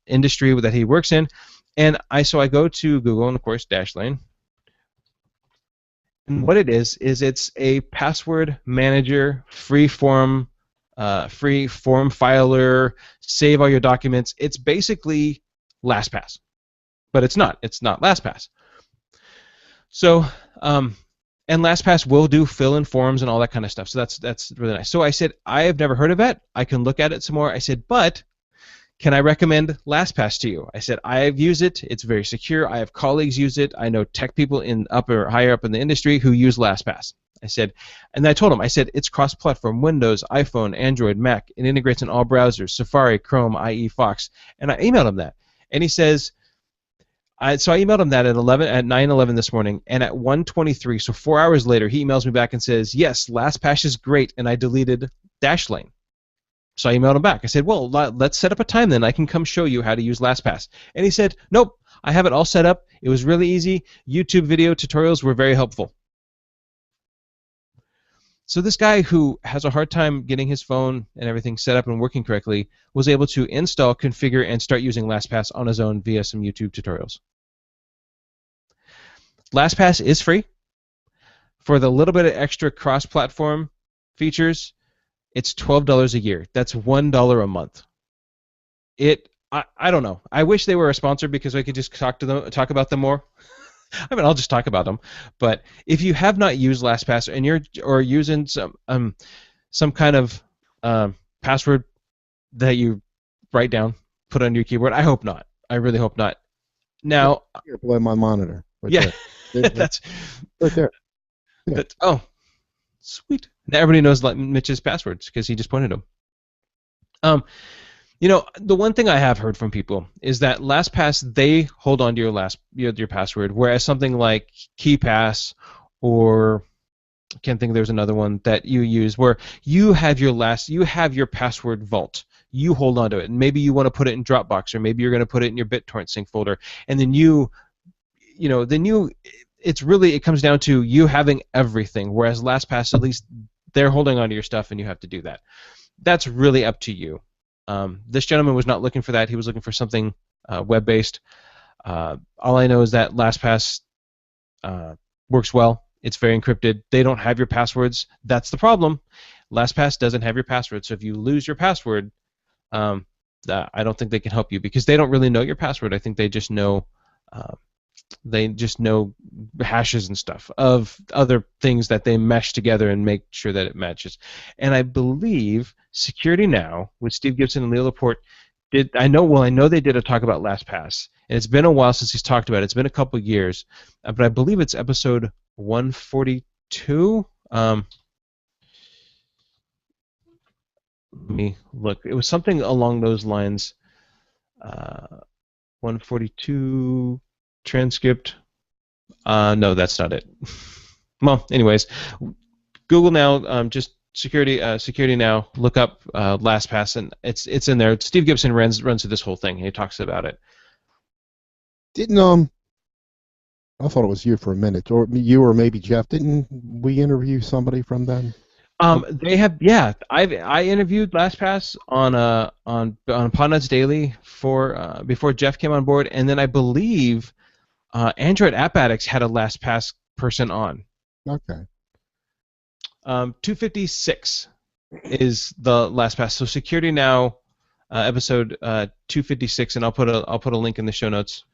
industry that he works in. And so I go to Google, and of course, Dashlane. And what it is it's a password manager, free form filer, save all your documents. It's basically LastPass, but it's not. It's not LastPass. So, and LastPass will do fill-in forms and all that kind of stuff. So that's really nice. So I said, I have never heard of it. I can look at it some more. I said, but can I recommend LastPass to you? I said, I've used it. It's very secure. I have colleagues use it. I know tech people higher up in the industry who use LastPass. I said, and I told him, I said, it's cross-platform, Windows, iPhone, Android, Mac. It integrates in all browsers, Safari, Chrome, IE, Fox. And I emailed him that. And he says, so I emailed him that at 9:11 this morning, and at 1:23, so 4 hours later, he emails me back and says, yes, LastPass is great, and I deleted Dashlane. So I emailed him back. I said, well, let's set up a time then. I can come show you how to use LastPass. And he said, nope, I have it all set up. It was really easy. YouTube video tutorials were very helpful. So this guy who has a hard time getting his phone and everything set up and working correctly was able to install, configure, and start using LastPass on his own via some YouTube tutorials. LastPass is free. For the little bit of extra cross-platform features, it's $12 a year. That's $1 a month. I don't know. I wish they were a sponsor because I could just talk about them more. I mean, I'll just talk about them. But if you have not used LastPass and you're using some kind of password that you write down, put on your keyboard, I hope not. I really hope not. Now, here below my monitor. Right yeah, there. that's right there. Yeah. Oh, sweet. Now everybody knows Mitch's passwords because he just pointed them. You know, the one thing I have heard from people is that LastPass, they hold on to your password, whereas something like KeyPass or I can't think there's another one that you use where you have your password vault. You hold on to it, and maybe you want to put it in Dropbox, or maybe you're going to put it in your BitTorrent sync folder, and then it comes down to you having everything, whereas LastPass, at least they're holding on to your stuff, and you have to do that. That's really up to you. This gentleman was not looking for that. He was looking for something web-based. All I know is that LastPass works well. It's very encrypted. They don't have your passwords. That's the problem. LastPass doesn't have your password. So if you lose your password, I don't think they can help you because they don't really know your password. I think they just know hashes and stuff of other things that they mesh together and make sure that it matches. And I believe Security Now with Steve Gibson and Leo Laporte I know they did a talk about LastPass, and it's been a while since he's talked about it. It's been a couple years, but I believe it's episode 142. Let me look. It was something along those lines. 142 transcript. No, that's not it. Well, anyways, Google Now, just Security Now. Look up LastPass, and it's in there. Steve Gibson runs through this whole thing, and he talks about it. Didn't I thought it was you for a minute, or you, or maybe Jeff. Didn't we interview somebody from them? They have, yeah. I interviewed LastPass on Podnuts Daily before Jeff came on board, and then I believe Android App Addicts had a LastPass person on. Okay. 256 is the LastPass. So Security Now, episode 256, and I'll put a link in the show notes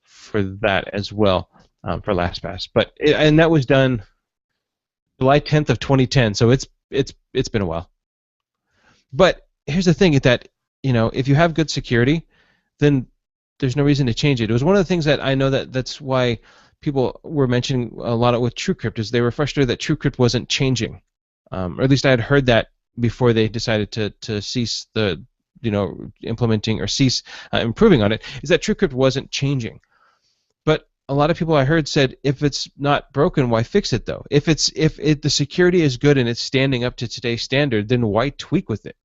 for that as well for LastPass. And that was done July 10th of 2010. So it's been a while. But here's the thing: that if you have good security, then there's no reason to change it. It was one of the things that I know that's why people were mentioning a lot with TrueCrypt is they were frustrated that TrueCrypt wasn't changing, or at least I had heard that before they decided to cease the implementing or cease improving on it. Is that TrueCrypt wasn't changing, but a lot of people I heard said if it's not broken, why fix it though? If the security is good and it's standing up to today's standard, then why tweak with it?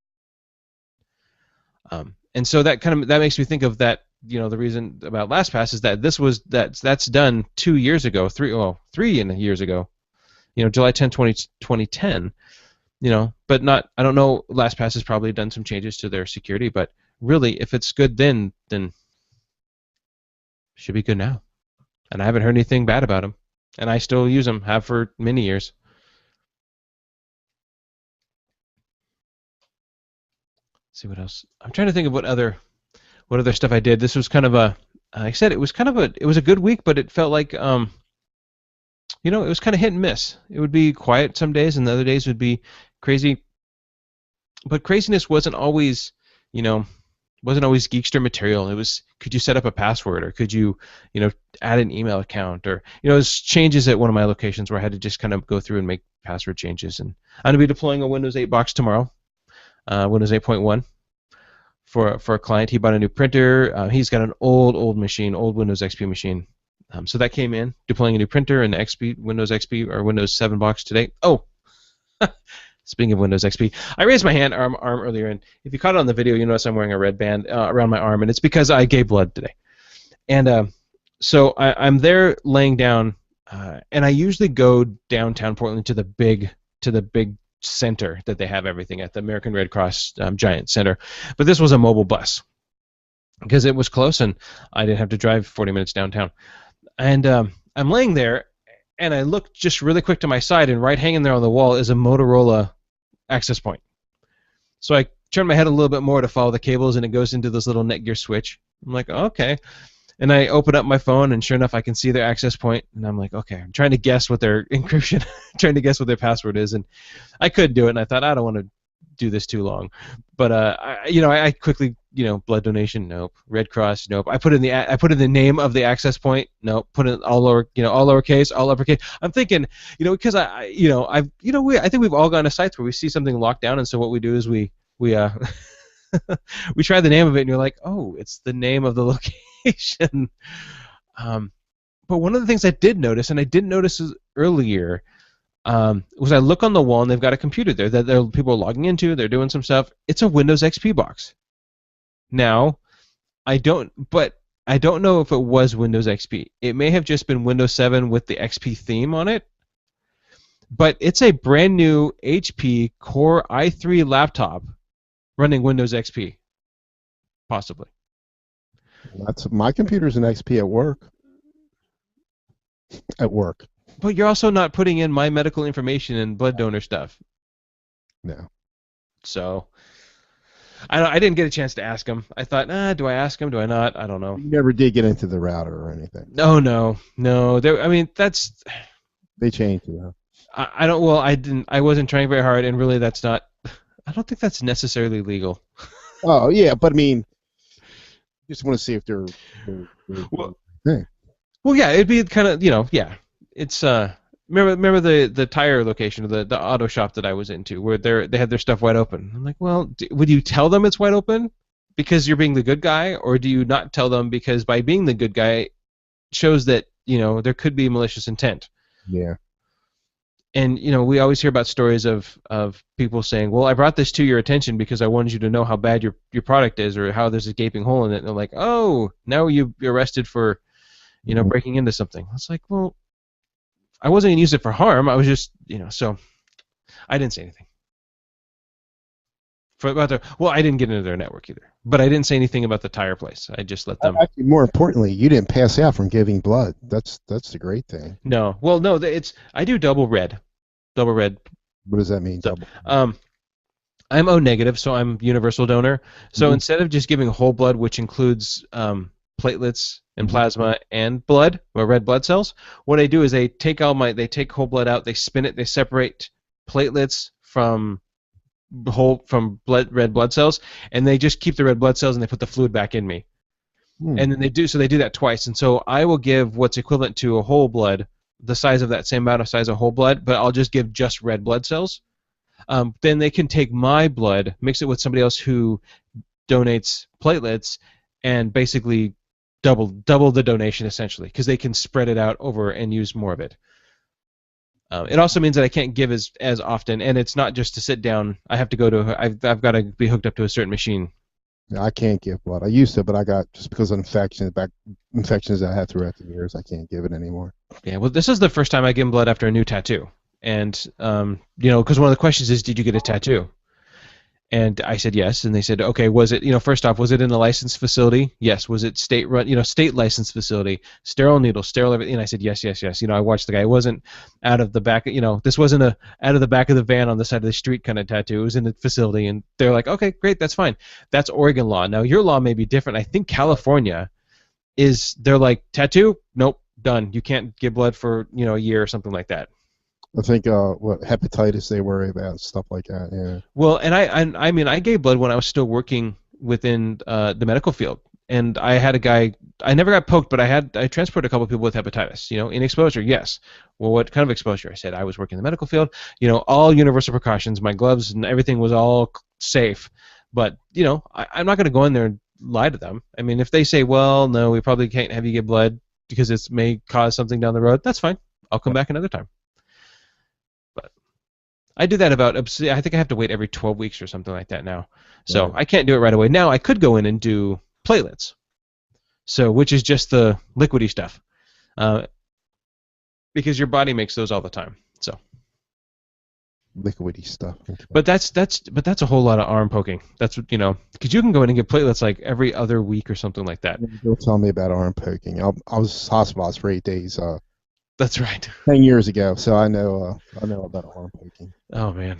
And so that makes me think of that. The reason about LastPass is that that's done 2 years ago, 3 years ago, July 10, 2010, but not. I don't know. LastPass has probably done some changes to their security, but really, if it's good then it should be good now. And I haven't heard anything bad about them, and I still use them. Have for many years. Let's see what else. I'm trying to think of what other stuff I did. This was kind of like I said, it was a good week, but it felt like it was kind of hit and miss. It would be quiet some days, and the other days would be crazy. But craziness wasn't always Geekster material. It was, could you set up a password, or could you add an email account, or it was changes at one of my locations where I had to just kind of go through and make password changes. And I'm going to be deploying a Windows 8 box tomorrow, Windows 8.1. For a client. He bought a new printer. He's got an old machine, old Windows XP machine. So that came in, deploying a new printer and the Windows XP or Windows 7 box today. Oh, speaking of Windows XP, I raised my arm earlier, and if you caught it on the video, you notice I'm wearing a red band around my arm, and it's because I gave blood today. And So I'm there laying down, and I usually go downtown Portland to the big center that they have everything at, the American Red Cross giant center. But this was a mobile bus because it was close and I didn't have to drive 40 minutes downtown. And I'm laying there, and I look just really quick to my side, and right hanging there on the wall is a Motorola access point. So I turn my head a little bit more to follow the cables, and it goes into this little Netgear switch. I'm like, okay. And I open up my phone, and sure enough, I can see their access point, and I'm like, okay, I'm trying to guess what their encryption, trying to guess what their password is, and I couldn't do it, and I thought, I don't want to do this too long. But I quickly, blood donation, nope. Red Cross, nope. I put in the name of the access point, nope. Put in all all lowercase, all uppercase. I'm thinking, because I think we've all gone to sites where we see something locked down, and so what we do is we we try the name of it, and you're like, oh, it's the name of the location. But one of the things I did notice, and I didn't notice earlier, was I look on the wall, and they've got a computer there that people are logging into. They're doing some stuff. It's a Windows XP box. Now, I don't know if it was Windows XP. It may have just been Windows 7 with the XP theme on it. But it's a brand new HP Core i3 laptop running Windows XP, possibly. That's my computer's an XP at work. At work. But you're also not putting in my medical information and blood donor stuff. No. So I didn't get a chance to ask him. I thought, do I ask him? Do I not? I don't know. You never did get into the router or anything. No. That's. They changed it. Huh? I don't. Well, I didn't. I wasn't trying very hard, and really, that's not. I don't think that's necessarily legal. Oh yeah, but I mean, just want to see if they're well, thing. Well, yeah, it'd be kind of yeah. It's remember the tire location, the auto shop that I was into, where they had their stuff wide open. I'm like, well, would you tell them it's wide open because you're being the good guy, or do you not tell them because by being the good guy shows that there could be malicious intent? Yeah. And we always hear about stories of people saying, well, I brought this to your attention because I wanted you to know how bad your product is or how there's a gaping hole in it. And they're like, oh, now you're arrested for breaking into something. It's like, well, I wasn't going to use it for harm. I was just, so I didn't say anything. I didn't get into their network either. But I didn't say anything about the tire place. I just let them. Actually, more importantly, you didn't pass out from giving blood. That's the great thing. No. Well, no, I do double red. Double red. What does that mean? So, I'm O negative, so I'm universal donor. So instead of just giving whole blood, which includes platelets and plasma and blood, or red blood cells, what I do is they take whole blood out, they spin it, they separate platelets from red blood cells, and they just keep the red blood cells and they put the fluid back in me. And then they do that twice, and so I will give what's equivalent to a whole blood, the size of that same amount of size of whole blood, but I'll just give just red blood cells. Then they can take my blood, mix it with somebody else who donates platelets, and basically double the donation essentially, because they can spread it out over and use more of it. It also means that I can't give as often, and it's not just to sit down. I have to go to. I've got to be hooked up to a certain machine. Yeah, I can't give blood. I used to, but I got just because of infections I had throughout the years. I can't give it anymore. Yeah, well, this is the first time I give blood after a new tattoo, and because one of the questions is, did you get a tattoo? And I said yes, and they said, okay, was it, first off, was it in a licensed facility? Yes. Was it state run, state licensed facility, sterile needles, sterile everything? And I said yes. I watched the guy. It wasn't out of the back, this wasn't a out of the back of the van on the side of the street kind of tattoo. It was in the facility, and they're like, okay, great, that's fine. That's Oregon law. Now your law may be different. I think California they're like, tattoo? Nope, done. You can't give blood for a year or something like that. I think what hepatitis they worry about, stuff like that. Yeah. Well, and I gave blood when I was still working within the medical field, and I had a guy. I never got poked, but I transported a couple of people with hepatitis. In exposure, yes. Well, what kind of exposure? I said I was working in the medical field. All universal precautions. My gloves and everything was all safe. But I'm not going to go in there and lie to them. I mean, if they say, well, no, we probably can't have you give blood because it may cause something down the road, that's fine. I'll come back another time. I do that I think I have to wait every 12 weeks or something like that now. So I can't do it right away. Now I could go in and do platelets. So, which is just the liquidy stuff, uh, because your body makes those all the time. So, Liquidy stuff. but that's a whole lot of arm poking. That's what because you can go in and get platelets like every other week or something like that. Don't tell me about arm poking. I was hospitalized for 8 days That's right. 10 years ago, so I know about arm poking. Oh man,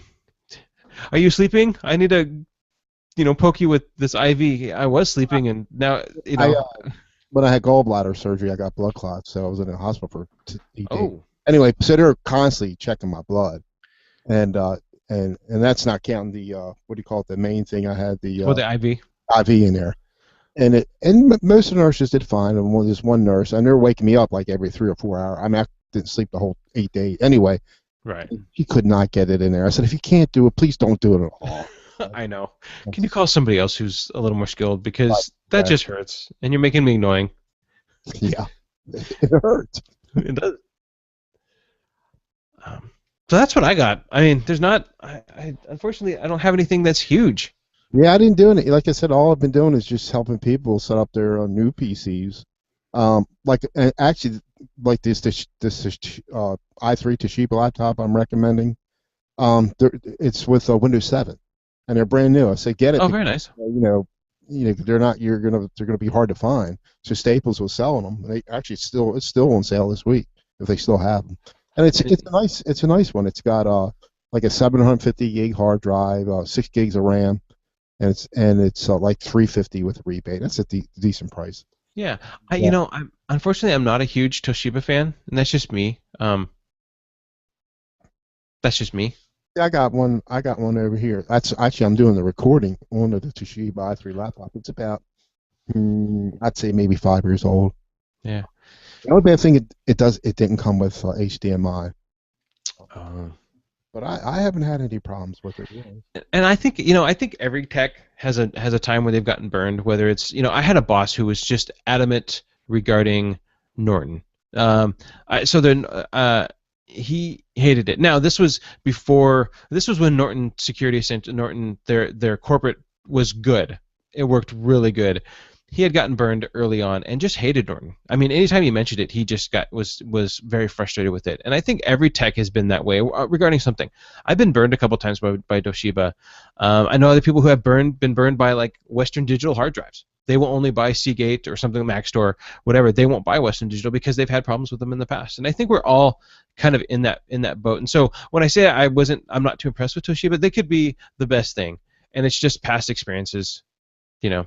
are you sleeping? I need to poke you with this IV. I was sleeping and now I when I had gallbladder surgery, I got blood clots, so I was in the hospital for 8 days. Oh, Anyway, so they're constantly checking my blood, and that's not counting the what do you call it? The main thing I had the for the IV. IV in there, and most of the nurses did fine, and there's one nurse, and they're waking me up like every 3 or 4 hours. I mean, I didn't sleep the whole 8 days anyway. Right. She could not get it in there. I said, if you can't do it, please don't do it at all. I know. Can you call somebody else who's a little more skilled because that Yeah. just hurts and you're making me annoying. Yeah, it hurts. It does. So that's what I got. I mean, there's not. I unfortunately I don't have anything that's huge. Yeah, I didn't do it. Like I said, all I've been doing is just helping people set up their new PCs. Actually, like this i3 Toshiba laptop I'm recommending. It's with Windows 7, and they're brand new. I say get it. Oh, Because, very nice. they're not. They're gonna be hard to find. So Staples was selling them. They actually it's still on sale this week if they still have them. And it's a nice one. It's got like a 750 gig hard drive, 6 gigs of RAM, and it's like 350 with a rebate. That's a decent price. Yeah. Yeah. I'm unfortunately I'm not a huge Toshiba fan, and that's just me. That's just me. Yeah, I got one. I got one over here. That's actually I'm doing the recording on the Toshiba i3 laptop. It's about I'd say maybe 5 years old. Yeah. The only bad thing it didn't come with HDMI, Uh, but I haven't had any problems with it. Really. and I think every tech has a time where they've gotten burned. Whether it's I had a boss who was just adamant regarding Norton. So then he hated it. Now this was before. This was when Norton Security sent Norton their corporate was good. It worked really good. He had gotten burned early on and just hated Norton. I mean, anytime he mentioned it, he just was very frustrated with it. And I think every tech has been that way regarding something. I've been burned a couple times by Toshiba. I know other people who have been burned by like Western Digital hard drives. They will only buy Seagate or something, Mac Store, whatever. They won't buy Western Digital because they've had problems with them in the past. And I think we're all kind of in that boat. And so when I say I'm not too impressed with Toshiba, they could be the best thing. And it's just past experiences, you know.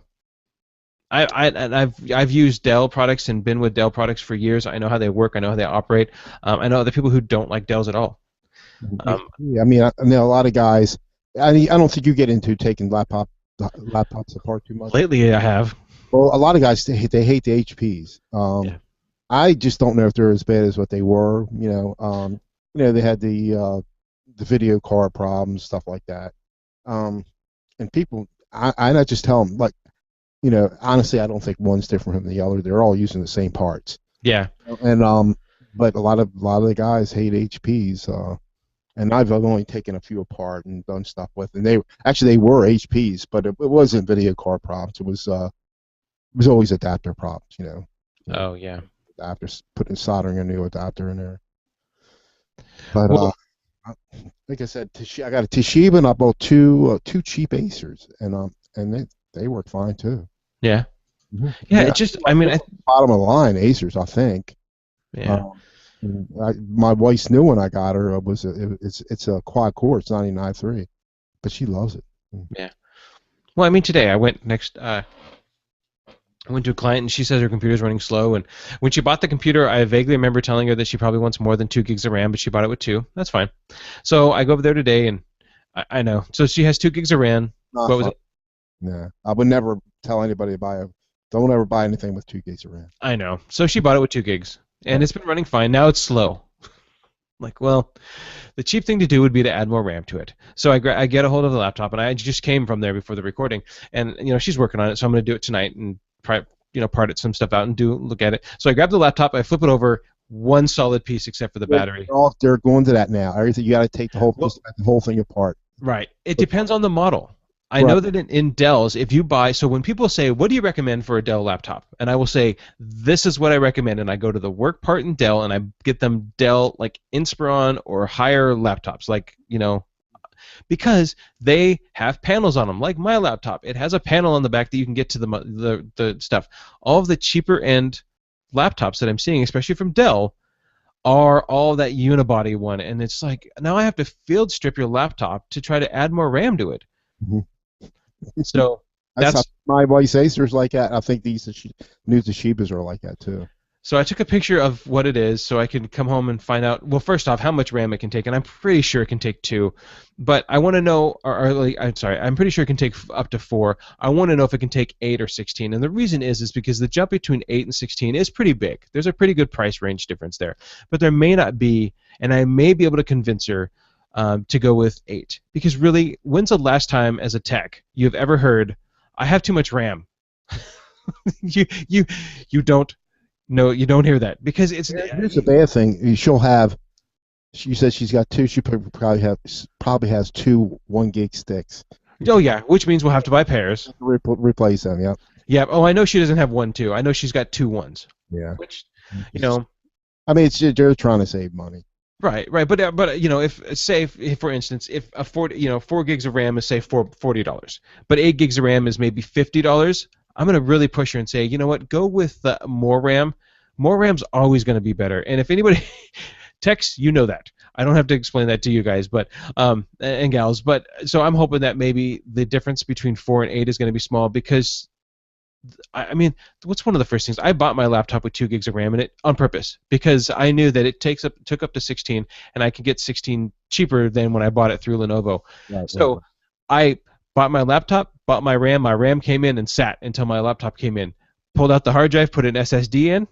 I've used Dell products and been with Dell products for years. I know how they work. I know how they operate. I know other people who don't like Dells at all. Yeah, I mean, I know a lot of guys. I don't think you get into taking laptops apart too much. Lately, I have. Well, a lot of guys they hate the HPs. Yeah. I just don't know if they're as bad as what they were. They had the video card problems, stuff like that. And people, I not just tell them like. Honestly, I don't think one's different from the other. They're all using the same parts. Yeah. And but a lot of the guys hate HPs. And I've only taken a few apart and done stuff with. And they were HPs, but it wasn't video card problems. It was always adapter problems. Oh yeah. Adapters, soldering a new adapter in there. But like I said, I got a Toshiba and I bought two cheap Acers, and they work fine too. Yeah. Mm-hmm. Yeah. It just. I mean. Bottom of the line Acers, I think. Yeah. My wife's new one I got her it's a quad core. It's 99.3, but she loves it. Yeah. Well, I mean, today I went I went to a client and she says her computer's running slow. And when she bought the computer, I vaguely remember telling her that she probably wants more than 2 gigs of RAM, but she bought it with 2. That's fine. So I go over there today and I know. So she has 2 gigs of RAM. What was it? Yeah, I would never tell anybody to don't ever buy anything with 2 gigs of RAM. I know. So she bought it with 2 gigs, and it's been running fine. Now it's slow. Like, well, the cheap thing to do would be to add more RAM to it. So I get a hold of the laptop, and I just came from there before the recording, and she's working on it, so I'm going to do it tonight and part some stuff out and look at it. So I grab the laptop, I flip it over, one solid piece except for the battery. They're going to that now. Everything you got to take the whole thing apart. Right. It depends on the model. I Right. know that in Dells, if you buy, so when people say, what do you recommend for a Dell laptop? And I will say, this is what I recommend. And I go to the work part in Dell and I get them Dell like Inspiron or higher laptops, like, because they have panels on them, like my laptop. It has a panel on the back that you can get to the stuff. All of the cheaper end laptops that I'm seeing, especially from Dell, are all that unibody one. And it's like, now I have to field strip your laptop to try to add more RAM to it. Mhm. So That's how that's my vice Acer's like that. I think these new Toshibas are like that too. So I took a picture of what it is so I can come home and find out, well, first off, how much RAM it can take, and I'm pretty sure it can take 2. But I want to know, I'm sorry, I'm pretty sure it can take up to 4. I want to know if it can take 8 or 16. And the reason is because the jump between 8 and 16 is pretty big. There's a pretty good price range difference there. But there may not be, and I may be able to convince her to go with 8. Because really, when's the last time as a tech you've ever heard, I have too much RAM? you, you, you don't. No, you don't hear that because it's. Here's the bad thing. She'll have. She says she's got 2. She probably has 2 1 gig sticks. Oh yeah, which means we'll have to buy pairs. Replace them. Yeah. Yeah. Oh, I know she doesn't have 1 2. I know she's got 2 ones. Yeah. Which, you know. I mean, they're trying to save money. Right. But if say if, for instance, if a 4 gigs of RAM is say $40, but 8 gigs of RAM is maybe $50, I'm gonna really push her and say, you know what, go with more RAM. More RAM's always gonna be better. And if anybody techs, you know that. I don't have to explain that to you guys, but and gals. But so I'm hoping that maybe the difference between 4 and 8 is going to be small because I mean, what's one of the first things? I bought my laptop with 2 gigs of RAM in it on purpose because I knew that it took up to 16, and I could get 16 cheaper than when I bought it through Lenovo. Right, So right. I bought my laptop, bought my RAM. My RAM came in and sat until my laptop came in. Pulled out the hard drive, put an SSD in,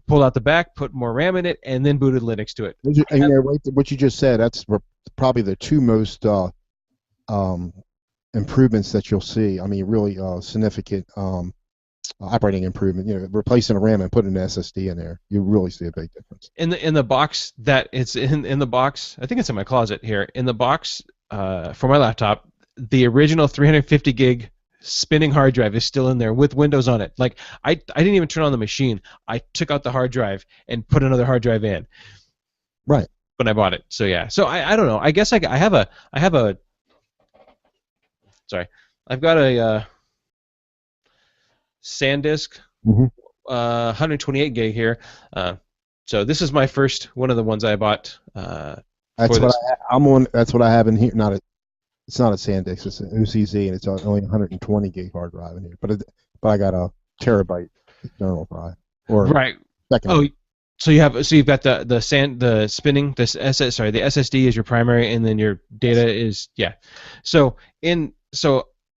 pulled out the back, put more RAM in it, and then booted Linux to it. What you just said, that's probably the 2 most um, improvements that you'll see. I mean, really significant operating improvement. Replacing a RAM and putting an SSD in there, you really see a big difference. In the box that it's in the box, I think it's in my closet here. In the box for my laptop, the original 350 gig spinning hard drive is still in there with Windows on it. Like I didn't even turn on the machine. I took out the hard drive and put another hard drive in. Right. When I bought it. So yeah. So I don't know. I guess I have a sorry. I've got a SanDisk Mm-hmm. 128 gig here. So this is my first one of the ones I bought That's for what this. I'm on. That's what I have in here. It's not a SanDisk. It's an OCZ, and it's only 120 gig hard drive in here. But I got a terabyte external drive or Right. second. Oh, so you've got the spinning the SSD is your primary, and then your data is yeah. So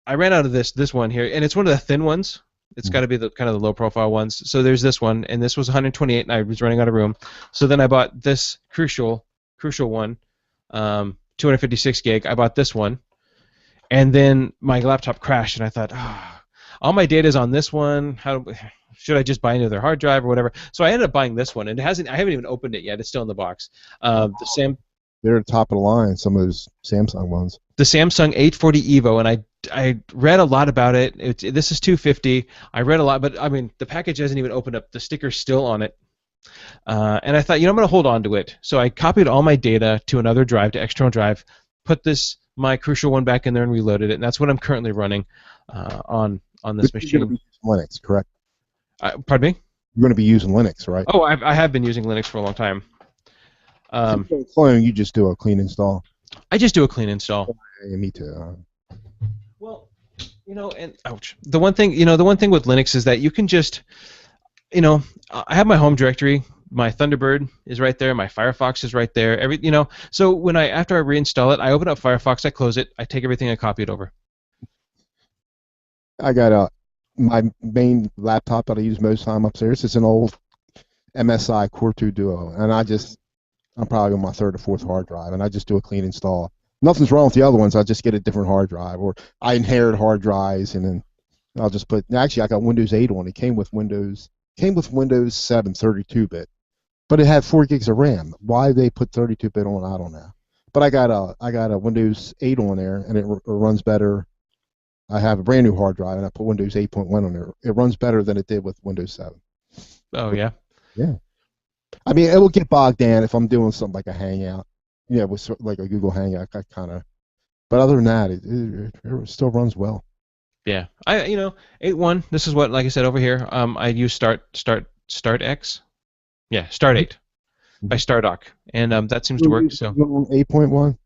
I ran out of this one here, and it's one of the thin ones. It's got to be the kind of the low profile ones. So there's this one, and this was 128, and I was running out of room. So then I bought this crucial one, 256 gig. I bought this one, and then my laptop crashed, and I thought, all my data's on this one. Should I just buy another hard drive or whatever? So I ended up buying this one, and I haven't even opened it yet. It's still in the box. They're at the top of the line. Some of those Samsung ones. The Samsung 840 Evo, and I read a lot about it. This is 250. I read a lot, but I mean the package hasn't even opened up. The sticker's still on it, and I thought, I'm going to hold on to it. So I copied all my data to another drive, to external drive, put my crucial one back in there, and reloaded it. And that's what I'm currently running on this machine. You're going to be using Linux, correct? Pardon me? You're going to be using Linux, right? Oh, I have been using Linux for a long time. If you don't clone, you just do a clean install. I just do a clean install. Yeah, me too. Well, and ouch. The one thing with Linux is that you can just, I have my home directory. My Thunderbird is right there. My Firefox is right there. So after I reinstall it, I open up Firefox, I close it, I take everything, I copy it over. I got my main laptop that I use most of the time upstairs. It's an old MSI Core 2 Duo, and I'm probably on my 3rd or 4th hard drive, and I just do a clean install. Nothing's wrong with the other ones. I just get a different hard drive, or I inherit hard drives, and then I'll just put. Actually, I got Windows 8 on. It came with Windows 7 32-bit, but it had 4 gigs of RAM. Why they put 32-bit on, I don't know. But I got a Windows 8 on there, and it runs better. I have a brand new hard drive and I put Windows 8.1 on there. It runs better than it did with Windows 7. Oh yeah. Yeah. I mean, it will get bogged down if I'm doing something like a Hangout. Yeah, with like a Google Hangout, I kind of. But other than that, it still runs well. Yeah. I 8.1. This is what, like I said over here. I use Start X. Yeah, Start 8 by Mhm. Stardock, and that seems to Still work. use So, it on 8.1.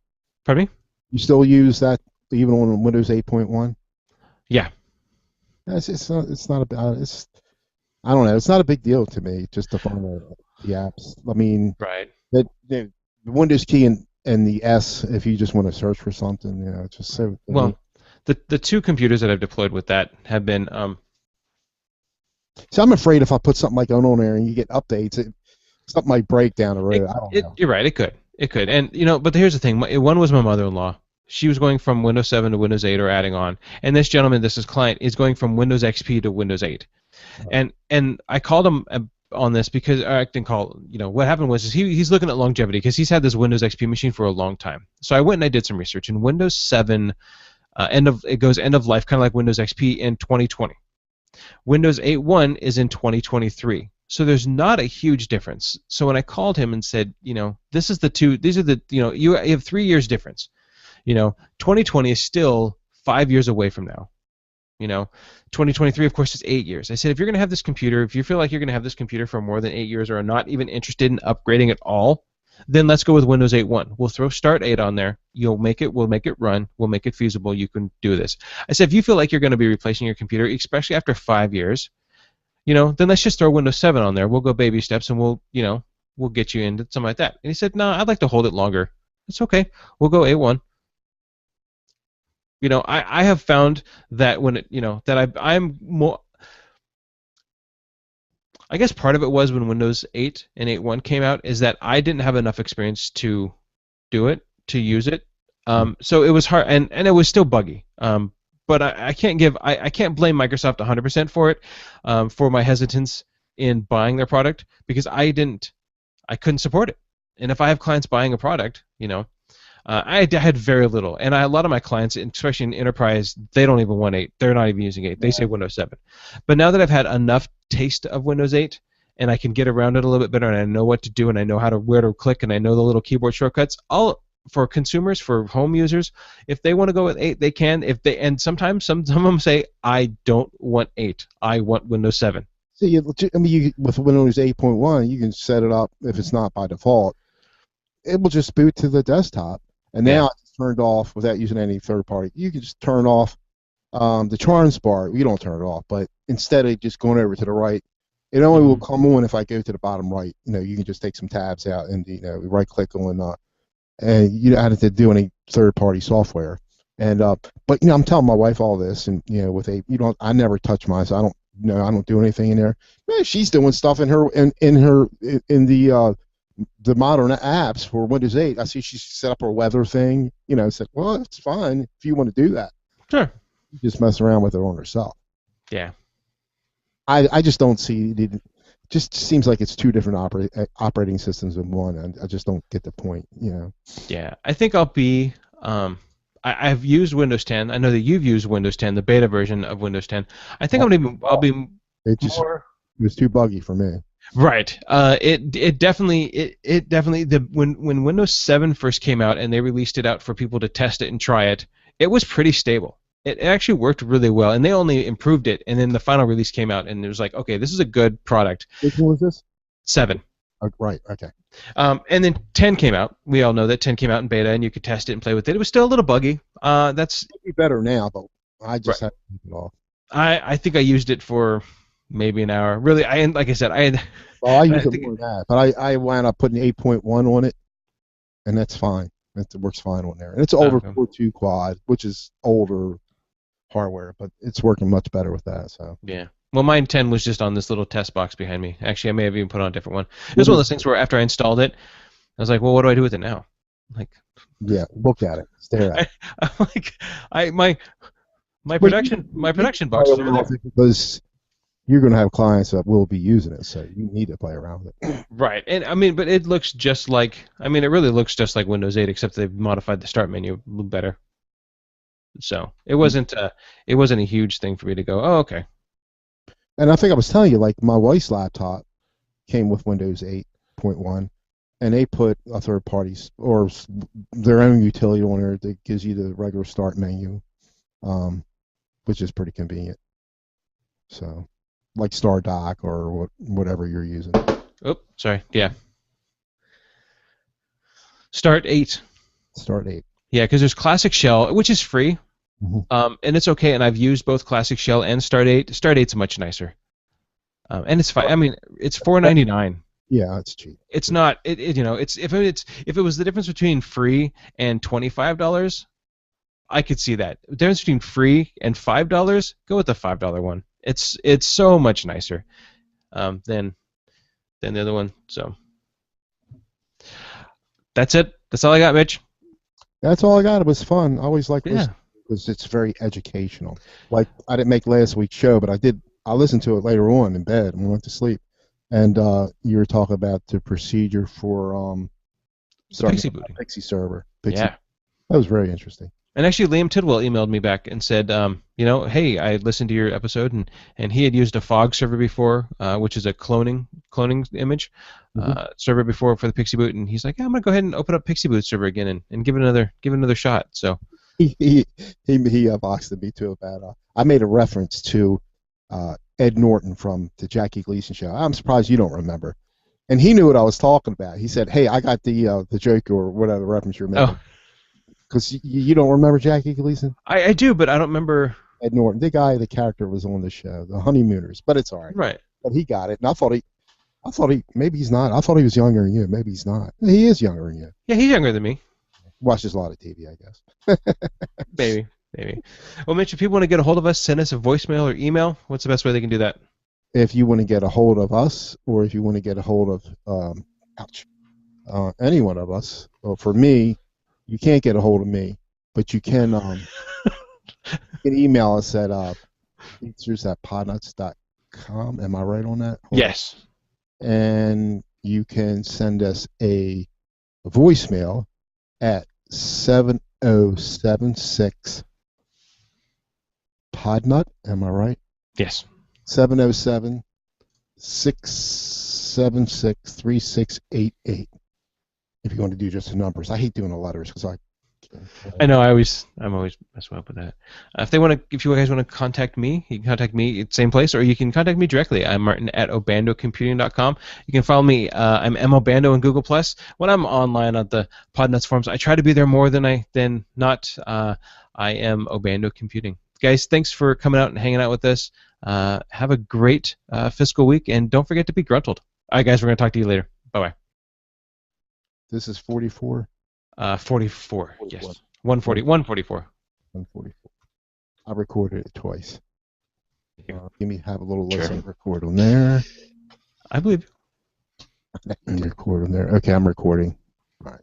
pardon me. You still use that even on Windows 8.1? Yeah. It's not about it's I don't know. It's not a big deal to me just to find the apps. I mean, Right. the Windows key and the S if you just want to search for something, it's just so convenient. Well, the two computers that I've deployed with that have been So I'm afraid if I put something like on there and you get updates, something might break down the road. I don't know. you're right. It could, and but here's the thing. One was my mother-in-law. She was going from Windows 7 to Windows 8 or adding on, and this gentleman, this is client, is going from Windows XP to Windows 8. And I called him on this because I didn't call. What happened was is he's looking at longevity because he's had this Windows XP machine for a long time. So I went and I did some research, and Windows 7 it goes end of life, kind of like Windows XP in 2020. Windows 8.1 is in 2023. So there's not a huge difference. So when I called him and said, this is the two, these are the, you have 3 years difference. 2020 is still 5 years away from now. 2023, of course, is 8 years. I said, if you're going to have this computer, if you feel like you're going to have this computer for more than 8 years or are not even interested in upgrading at all, then let's go with Windows 8.1. We'll throw Start 8 on there. We'll make it run. We'll make it feasible. You can do this. I said, if you feel like you're going to be replacing your computer, especially after 5 years, then let's just throw Windows 7 on there. We'll go baby steps and we'll get you into something like that. And he said, no, I'd like to hold it longer. It's okay. We'll go 8.1. I have found that when I'm more. I guess part of it was when Windows 8 and 8.1 came out is that I didn't have enough experience to do it, to use it. So it was hard, and it was still buggy. But I can't blame Microsoft 100% for it, for my hesitance in buying their product because I couldn't support it. And if I have clients buying a product, I had very little, and a lot of my clients, especially in enterprise, they don't even want 8. They're not even using 8. They say Windows 7. But now that I've had enough taste of Windows 8, and I can get around it a little bit better, and I know what to do, and I know where to click, and I know the little keyboard shortcuts. For consumers, for home users, if they want to go with 8, they can. And sometimes some of them say, I don't want 8. I want Windows 7. See, I mean, with Windows 8.1, you can set it up if it's not by default. It will just boot to the desktop. And Yeah. now it's turned off without using any third party. You can just turn off the charms bar. You don't turn it off, but instead of just going over to the right, it only will come on if I go to the bottom right. You can just take some tabs out and right click on, and you don't have to do any third party software. And but I'm telling my wife all this, and with I never touch mine, so I don't do anything in there. Man, she's doing stuff in the modern apps for Windows 8. I see she set up her weather thing. I said, well, it's fine if you want to do that. Sure. Just mess around with it on herself. Yeah. I just don't see it. Just seems like it's two different operating systems in one, and I just don't get the point. Yeah. I think I'll be. I've used Windows 10. I know that you've used Windows 10, the beta version of Windows 10. I think I'll be more. It was too buggy for me. Right. It definitely when Windows 7 first came out and they released it out for people to test it and try it, it was pretty stable. It actually worked really well, and they only improved it, and then the final release came out, and it was like, okay, this is a good product. Which one was this? 7. Oh, right. Okay. And then 10 came out. We all know that 10 came out in beta, and you could test it and play with it. It was still a little buggy. That's It'd be better now, but I just right. had to keep it off. I think I used it for maybe an hour. Really, like I said, Well, I use it more than that, but I wound up putting 8.1 on it, and that's fine. It works fine on there. And it's over Core 2 quad, which is older hardware, but it's working much better with that. So yeah. Well, mine 10 was just on this little test box behind me. Actually, I may have even put on a different one. It was one of those things where after I installed it, I was like, well, what do I do with it now? Yeah, look at it, stare at it. I'm like, my production box is over there. Because you're going to have clients that will be using it, so you need to play around with it. Right, and but it looks just like, it really looks just like Windows 8, except they've modified the start menu a little better. So it wasn't a huge thing for me to go, oh, okay. And I think I was telling you, like my wife's laptop came with Windows 8.1, and they put a third party's or their own utility on there that gives you the regular start menu, um, which is pretty convenient. So, like StarDock or whatever you're using. Oh, sorry. Yeah. Start 8. Start 8. Yeah, because there's Classic Shell, which is free, Mm-hmm. and it's okay. And I've used both Classic Shell and Start 8. Start 8's much nicer, and it's fine. I mean, it's $4.99. Yeah, it's cheap. It's not. It's if it was the difference between free and $25, I could see that. The difference between free and $5, go with the $5 one. It's so much nicer than the other one. So that's it. That's all I got, Mitch. That's all I got. It was fun. I always like Yeah. listening because it's very educational. Like I didn't make last week's show, but I did. I listened to it later on in bed and went to sleep. And you were talking about the procedure for starting Pixie a booting. Pixie server. Pixie. Yeah. That was very interesting. And actually, Liam Tidwell emailed me back and said, hey, I listened to your episode, and he had used a Fog server before, which is a cloning image server before for the Pixie Boot, and he's like, yeah, I'm gonna go ahead and open up Pixie Boot server again and give it another shot. So He boxed me too about. I made a reference to Ed Norton from the Jackie Gleason show. I'm surprised you don't remember. And he knew what I was talking about. He said, "Hey, I got the joke or whatever reference you're making." oh, Because you don't remember Jackie Gleason? I do, but I don't remember. Ed Norton, the character was on the show, the Honeymooners, but it's all right. Right. But he got it, and I thought maybe he's not. I thought he was younger than you. Maybe he's not. He is younger than you. Yeah, he's younger than me. Watches a lot of TV, I guess. Maybe. Well, Mitch, if people want to get a hold of us, send us a voicemail or email. What's the best way they can do that? If you want to get a hold of us, or if you want to get a hold of, any one of us, well, for me, you can't get a hold of me, but you can, you can email us at geeksters@podnuts.com. Am I right on that? Yes. And you can send us a voicemail at 7076 Podnut. Am I right? Yes. 707 676 3688. If you want to do just the numbers, I hate doing the letters because I know. I'm always messing up with that. If you guys want to contact me, you can contact me at the same place, or you can contact me directly. I'm Martin at obandocomputing.com. You can follow me. I'm mobando in Google Plus. When I'm online on the Podnuts forums, I try to be there more than not. I am Obando Computing. Guys, thanks for coming out and hanging out with us. Have a great fiscal week, and don't forget to be gruntled. All right, guys, we're going to talk to you later. Bye-bye. This is 44. 44. Yes. 140. 144. 144. I recorded it twice. Give me have a little Sure. listen. Record on there. I believe. And record on there. Okay, I'm recording. All right.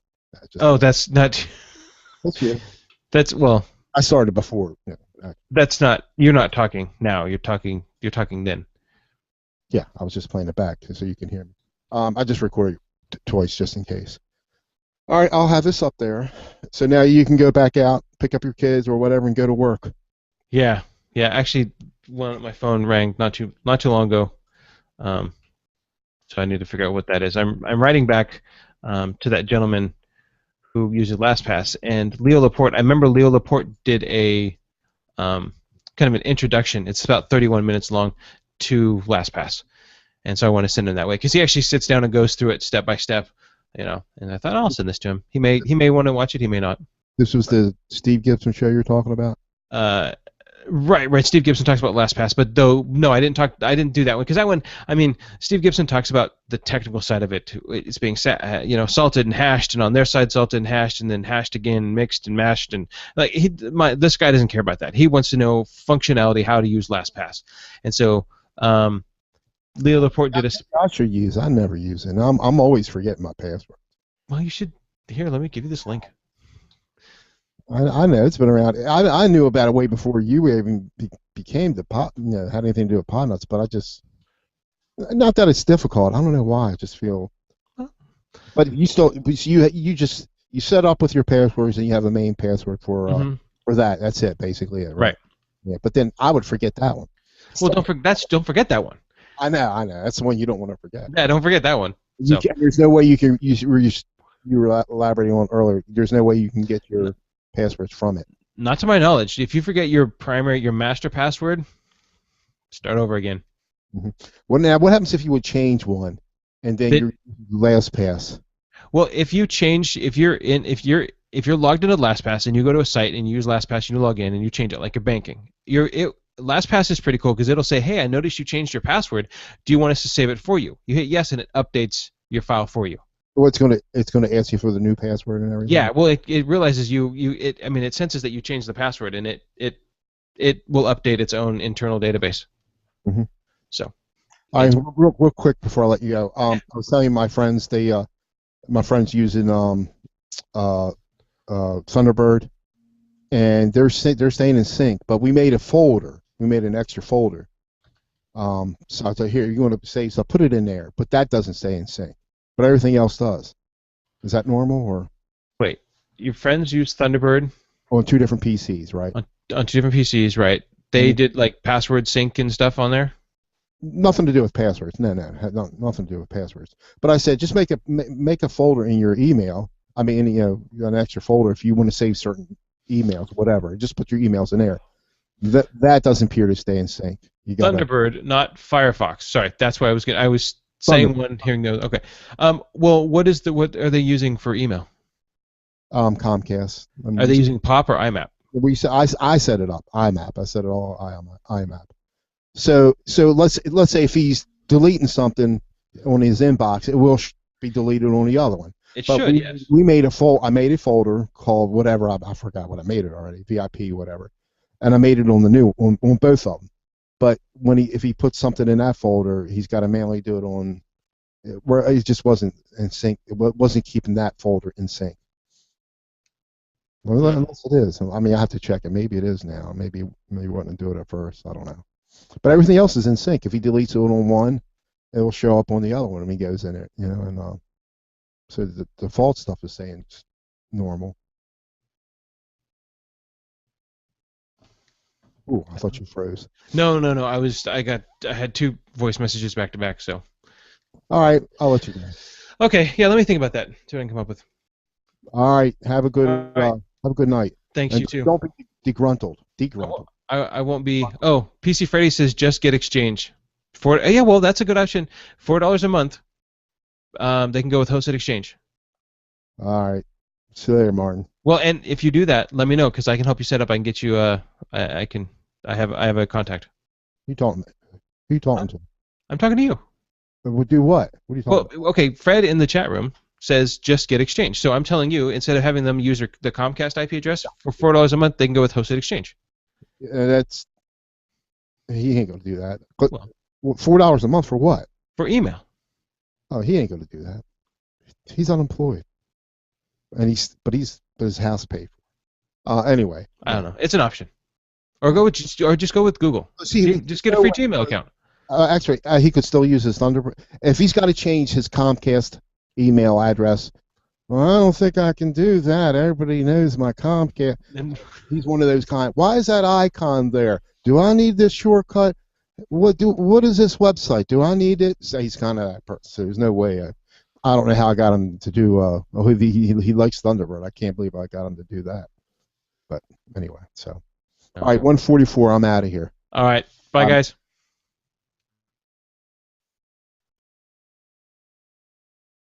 That's not. That's good. That's well. I started before. Yeah. That's not. You're not talking now. You're talking then. Yeah, I was just playing it back so you can hear me. I just recorded twice just in case. All right, I'll have this up there. So now you can go back out, pick up your kids or whatever, and go to work. Yeah. Actually, my phone rang not too long ago. So I need to figure out what that is. I'm writing back to that gentleman who uses LastPass, and Leo Laporte. I remember Leo Laporte did a kind of an introduction. It's about 31 minutes long to LastPass, and so I want to send him that way because he actually sits down and goes through it step by step, And I thought I'll send this to him. He may want to watch it. He may not. This was the Steve Gibson show you're talking about. Right. Steve Gibson talks about LastPass, but no, I didn't do that one because that one. I mean, Steve Gibson talks about the technical side of it. It's being salted and hashed, and on their side salted and hashed, and then hashed again, mixed and mashed, and this guy doesn't care about that. He wants to know functionality, how to use LastPass, and so Leo Laporte did a. I should use. I never use it. I'm always forgetting my password. Well, you should. Here, let me give you this link. I know it's been around. I knew about it way before you even became the had anything to do with Podnuts, but I just not that it's difficult. I don't know why. I just feel. But you still, you set up with your passwords and you have a main password for for that. That's it, basically it, right? Right. Yeah, but then I would forget that one. Well, don't forget that one. I know. That's the one you don't want to forget. Yeah, don't forget that one. So There's no way you can. You were elaborating on earlier. There's no way you can get your passwords from it. not to my knowledge. If you forget your master password, start over again. Mm-hmm. Well, now what happens if you would change one, and then your LastPass? Well, if you're logged into LastPass and you go to a site and you use LastPass, you log in and you change it like your banking. LastPass is pretty cool because it'll say, "Hey, I noticed you changed your password. Do you want us to save it for you?" You hit yes, and it updates your file for you. Well, it's gonna ask you for the new password and everything. Yeah, well, it realizes it senses that you changed the password and it will update its own internal database. Mm-hmm. So, all right, real quick before I let you go. I was telling my friends my friends using Thunderbird, and they're staying in sync. But we made a folder. We made an extra folder. So I said, here, you want to save stuff, put it in there. But that doesn't stay in sync. But everything else does. Is that normal or? wait, your friends use Thunderbird On two different PCs, right? on two different PCs, right? They did like password sync and stuff on there. Nothing to do with passwords. No, nothing to do with passwords. But I said, just make a folder in your email. I mean, an extra folder if you want to save certain emails, whatever. Just put your emails in there. That doesn't appear to stay in sync. You got Thunderbird, not Firefox. Sorry, that's why I was saying one, hearing the other. Okay. Well, what are they using for email? Comcast. Are they using POP or IMAP? I set it up. IMAP. I set it all IMAP. So let's say if he's deleting something on his inbox, it will be deleted on the other one. It should, yes. I made a folder called whatever. I forgot what I made it already. VIP, whatever. And I made it on the new on both of them. But if he puts something in that folder, he's got to manually do it on where it just wasn't in sync. It wasn't keeping that folder in sync. Well, unless it is. I mean, I have to check it. Maybe it is now. Maybe wouldn't do it at first. I don't know. But everything else is in sync. If he deletes it on one, it will show up on the other one when he goes in it. And so the default stuff is saying it's normal. Ooh, I thought you froze. No. I had two voice messages back to back. So. All right, I'll let you go. Okay. Yeah. Let me think about that. See what I can come up with. All right. Have a good night. Thanks, and you too. Don't be degruntled. I won't be. Oh, PC Freddy says just get Exchange. Yeah, well, that's a good option. $4 a month. They can go with hosted Exchange. All right. See you later, Martin. Well, and if you do that, let me know because I can help you set up. I can get you. I have a contact. Who you talking to? I'm talking to you. We'll do what? What are you talking about? Okay. Fred in the chat room says just get Exchange. So I'm telling you, instead of having them use the Comcast IP address for $4 a month, they can go with hosted Exchange. He ain't gonna do that. But $4 a month for what? For email. Oh, he ain't gonna do that. He's unemployed, and his house paid for. Anyway, I don't know. It's an option. Or just go with Google. Just get a free Gmail account. Actually, he could still use his Thunderbird. If he's got to change his Comcast email address, well, I don't think I can do that. Everybody knows my Comcast. He's one of those kind. Why is that icon there? Do I need this shortcut? What is this website? Do I need it? So he's kind of that person. So there's no way. I don't know how I got him to do. He likes Thunderbird. I can't believe I got him to do that. But anyway, so all right, 144. I'm out of here. All right, bye guys.